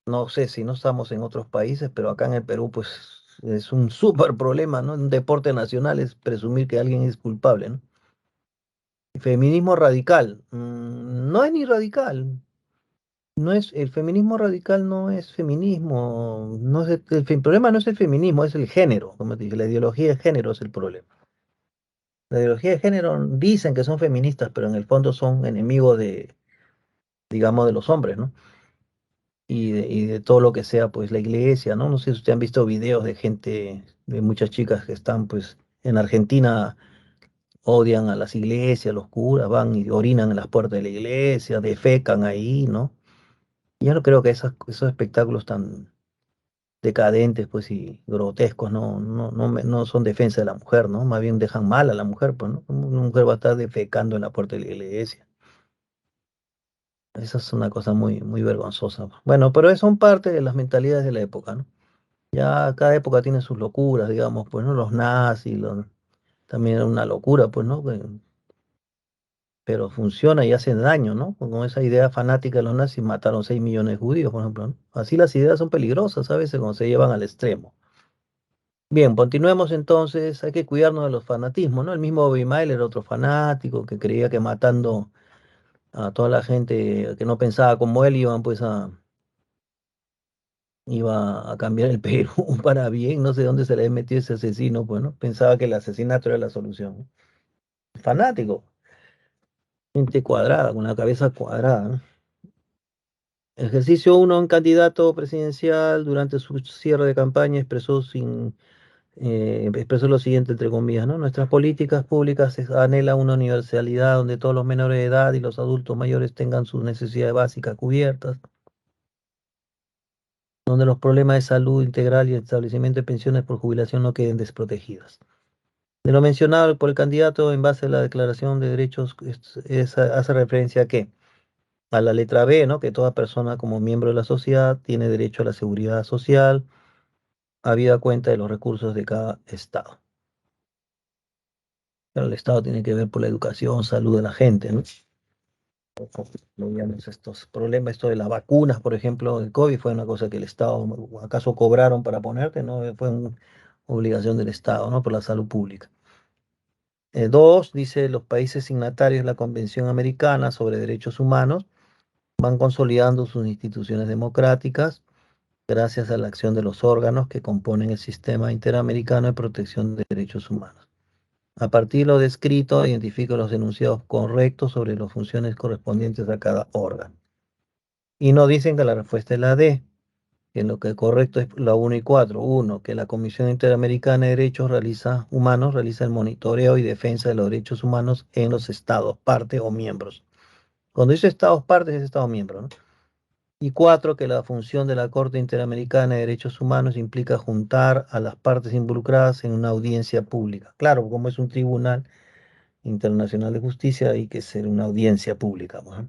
no sé si no estamos en otros países, pero acá en el Perú, pues es un súper problema, ¿no? Un deporte nacional es presumir que alguien es culpable, ¿no? Feminismo radical. No es ni radical. No es, el feminismo radical no es feminismo. No es el problema no es el feminismo, es el género. Como te dije, la ideología de género es el problema. La ideología de género dicen que son feministas, pero en el fondo son enemigos de, digamos, de los hombres, ¿no? Y de todo lo que sea, pues la iglesia, ¿no? No sé si ustedes han visto videos de gente, de muchas chicas que están, pues, en Argentina, odian a las iglesias, los curas, van y orinan en las puertas de la iglesia, defecan ahí, ¿no? Yo no creo que esos espectáculos tan decadentes, pues, y grotescos, no son defensa de la mujer, ¿no? Más bien dejan mal a la mujer, pues, ¿no? ¿Cómo una mujer va a estar defecando en la puerta de la iglesia? Esa es una cosa muy, muy vergonzosa. Bueno, pero son parte de las mentalidades de la época, ¿no? Ya cada época tiene sus locuras, digamos, pues, ¿no? Los nazis, también era una locura, pues, ¿no? Pero funciona y hace daño, ¿no? Con esa idea fanática de los nazis mataron 6 millones de judíos, por ejemplo, ¿no? Así las ideas son peligrosas a veces cuando se llevan al extremo. Bien, continuemos entonces, hay que cuidarnos de los fanatismos, ¿no? El mismo Abimael era otro fanático que creía que matando a toda la gente que no pensaba como él iba a cambiar el Perú para bien, no sé dónde se le había metido ese asesino, pues, ¿no? Pensaba que el asesinato era la solución, ¿no? Fanático, gente cuadrada, con la cabeza cuadrada, ¿no? Ejercicio uno, un candidato presidencial durante su cierre de campaña expresó lo siguiente, entre comillas, ¿no? Nuestras políticas públicas anhelan una universalidad donde todos los menores de edad y los adultos mayores tengan sus necesidades básicas cubiertas, donde los problemas de salud integral y el establecimiento de pensiones por jubilación no queden desprotegidas. De lo mencionado por el candidato en base a la Declaración de Derechos, hace referencia a qué? A la letra B, ¿no? Que toda persona como miembro de la sociedad tiene derecho a la seguridad social, habida cuenta de los recursos de cada estado. Pero el estado tiene que ver por la educación, salud de la gente, ¿no? Digamos, estos problemas, esto de las vacunas, por ejemplo, el COVID fue una cosa que el estado, ¿acaso cobraron para ponerte? No, fue una obligación del estado, ¿no? Por la salud pública. Dos, dice, los países signatarios de la Convención Americana sobre Derechos Humanos van consolidando sus instituciones democráticas gracias a la acción de los órganos que componen el Sistema Interamericano de Protección de Derechos Humanos. A partir de lo descrito, identifico los enunciados correctos sobre las funciones correspondientes a cada órgano. Y no dicen que la respuesta es la D, que lo que es correcto es la 1 y 4. Uno, que la Comisión Interamericana de Derechos Humanos realiza el monitoreo y defensa de los derechos humanos en los estados, partes o miembros. Cuando dice estados partes es estado miembro, ¿no? Y cuatro, que la función de la Corte Interamericana de Derechos Humanos implica juntar a las partes involucradas en una audiencia pública. Claro, como es un tribunal internacional de justicia, hay que ser una audiencia pública, ¿no?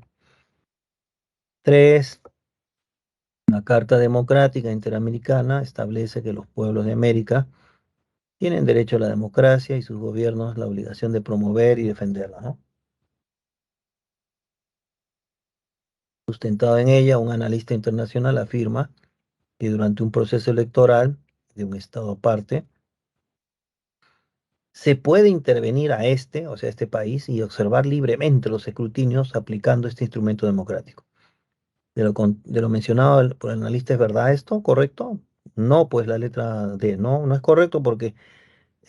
Tres, la Carta Democrática Interamericana establece que los pueblos de América tienen derecho a la democracia y sus gobiernos la obligación de promover y defenderla, ¿no? Sustentado en ella, un analista internacional afirma que durante un proceso electoral de un estado parte, se puede intervenir a este, o sea, este país, y observar libremente los escrutinios aplicando este instrumento democrático. De lo mencionado por el analista, ¿es verdad esto? ¿Correcto? No, pues la letra D, no, no es correcto porque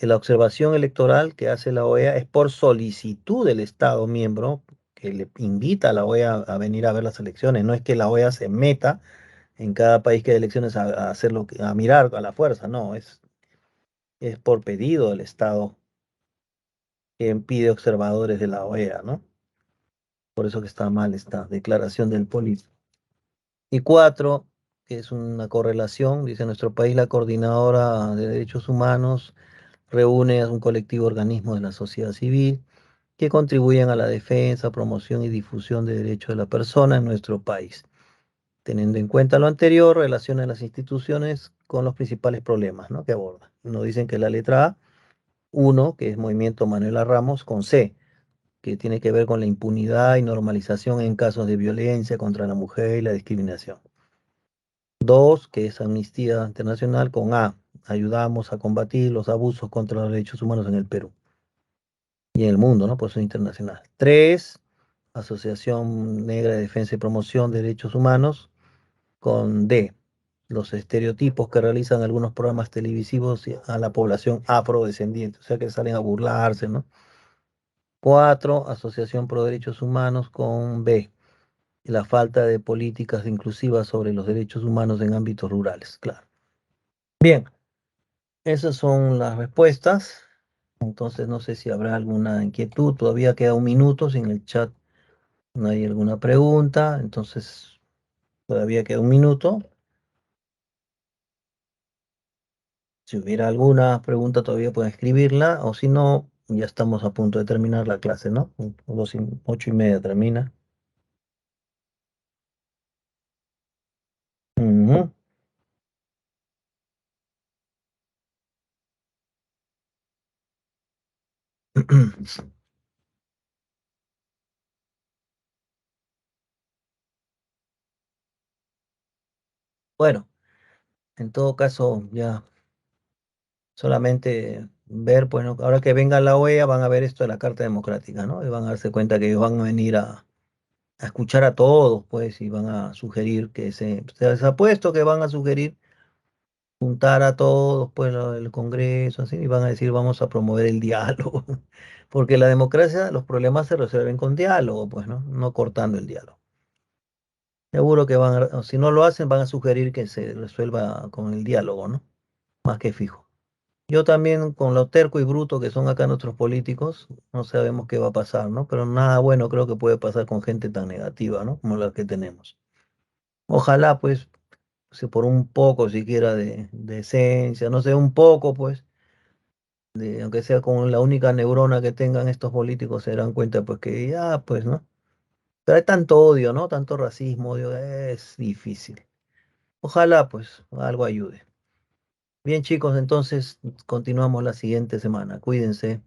la observación electoral que hace la OEA es por solicitud del Estado miembro que le invita a la OEA a venir a ver las elecciones. No es que la OEA se meta en cada país que hay elecciones a hacerlo, a mirar a la fuerza, no, es por pedido del Estado que pide observadores de la OEA, ¿no? Por eso que está mal esta declaración del político. Y cuatro, que es una correlación, dice nuestro país, la coordinadora de derechos humanos reúne a un colectivo de organismos de la sociedad civil que contribuyen a la defensa, promoción y difusión de derechos de la persona en nuestro país. Teniendo en cuenta lo anterior, relaciona las instituciones con los principales problemas, ¿no? Que aborda. Nos dicen que la letra A, uno, que es Movimiento Manuela Ramos, con C, que tiene que ver con la impunidad y normalización en casos de violencia contra la mujer y la discriminación. Dos, que es Amnistía Internacional, con A, ayudamos a combatir los abusos contra los derechos humanos en el Perú y en el mundo, ¿no? Por eso es internacional. Tres, Asociación Negra de Defensa y Promoción de Derechos Humanos, con D, los estereotipos que realizan algunos programas televisivos a la población afrodescendiente, o sea que salen a burlarse, ¿no? Cuatro, Asociación Pro Derechos Humanos, con B, la falta de políticas inclusivas sobre los derechos humanos en ámbitos rurales, claro. Bien, esas son las respuestas. Entonces no sé si habrá alguna inquietud. Todavía queda un minuto. Si en el chat no hay alguna pregunta, entonces todavía queda un minuto. Si hubiera alguna pregunta todavía pueden escribirla, o si no, ya estamos a punto de terminar la clase, ¿no? 8:30 termina. Ujú. Bueno, en todo caso, ya solamente ver, pues, ¿no? Ahora que venga la OEA van a ver esto de la Carta Democrática, ¿no? Y van a darse cuenta que ellos van a venir a escuchar a todos, pues, y van a sugerir se les ha puesto que van a sugerir juntar a todos, pues, el Congreso, así, y van a decir, vamos a promover el diálogo, porque la democracia, los problemas se resuelven con diálogo, pues, ¿no? No cortando el diálogo. Seguro que o si no lo hacen, van a sugerir que se resuelva con el diálogo, ¿no? Más que fijo. Yo también, con lo terco y bruto que son acá nuestros políticos, no sabemos qué va a pasar, ¿no? Pero nada bueno creo que puede pasar con gente tan negativa, ¿no? Como la que tenemos. Ojalá, pues, si por un poco siquiera de esencia, no sé, un poco, pues, aunque sea con la única neurona que tengan estos políticos, se darán cuenta, pues, que ya, pues, ¿no? Pero hay tanto odio, ¿no? Tanto racismo, odio, es difícil. Ojalá, pues, algo ayude. Bien, chicos, entonces continuamos la siguiente semana. Cuídense.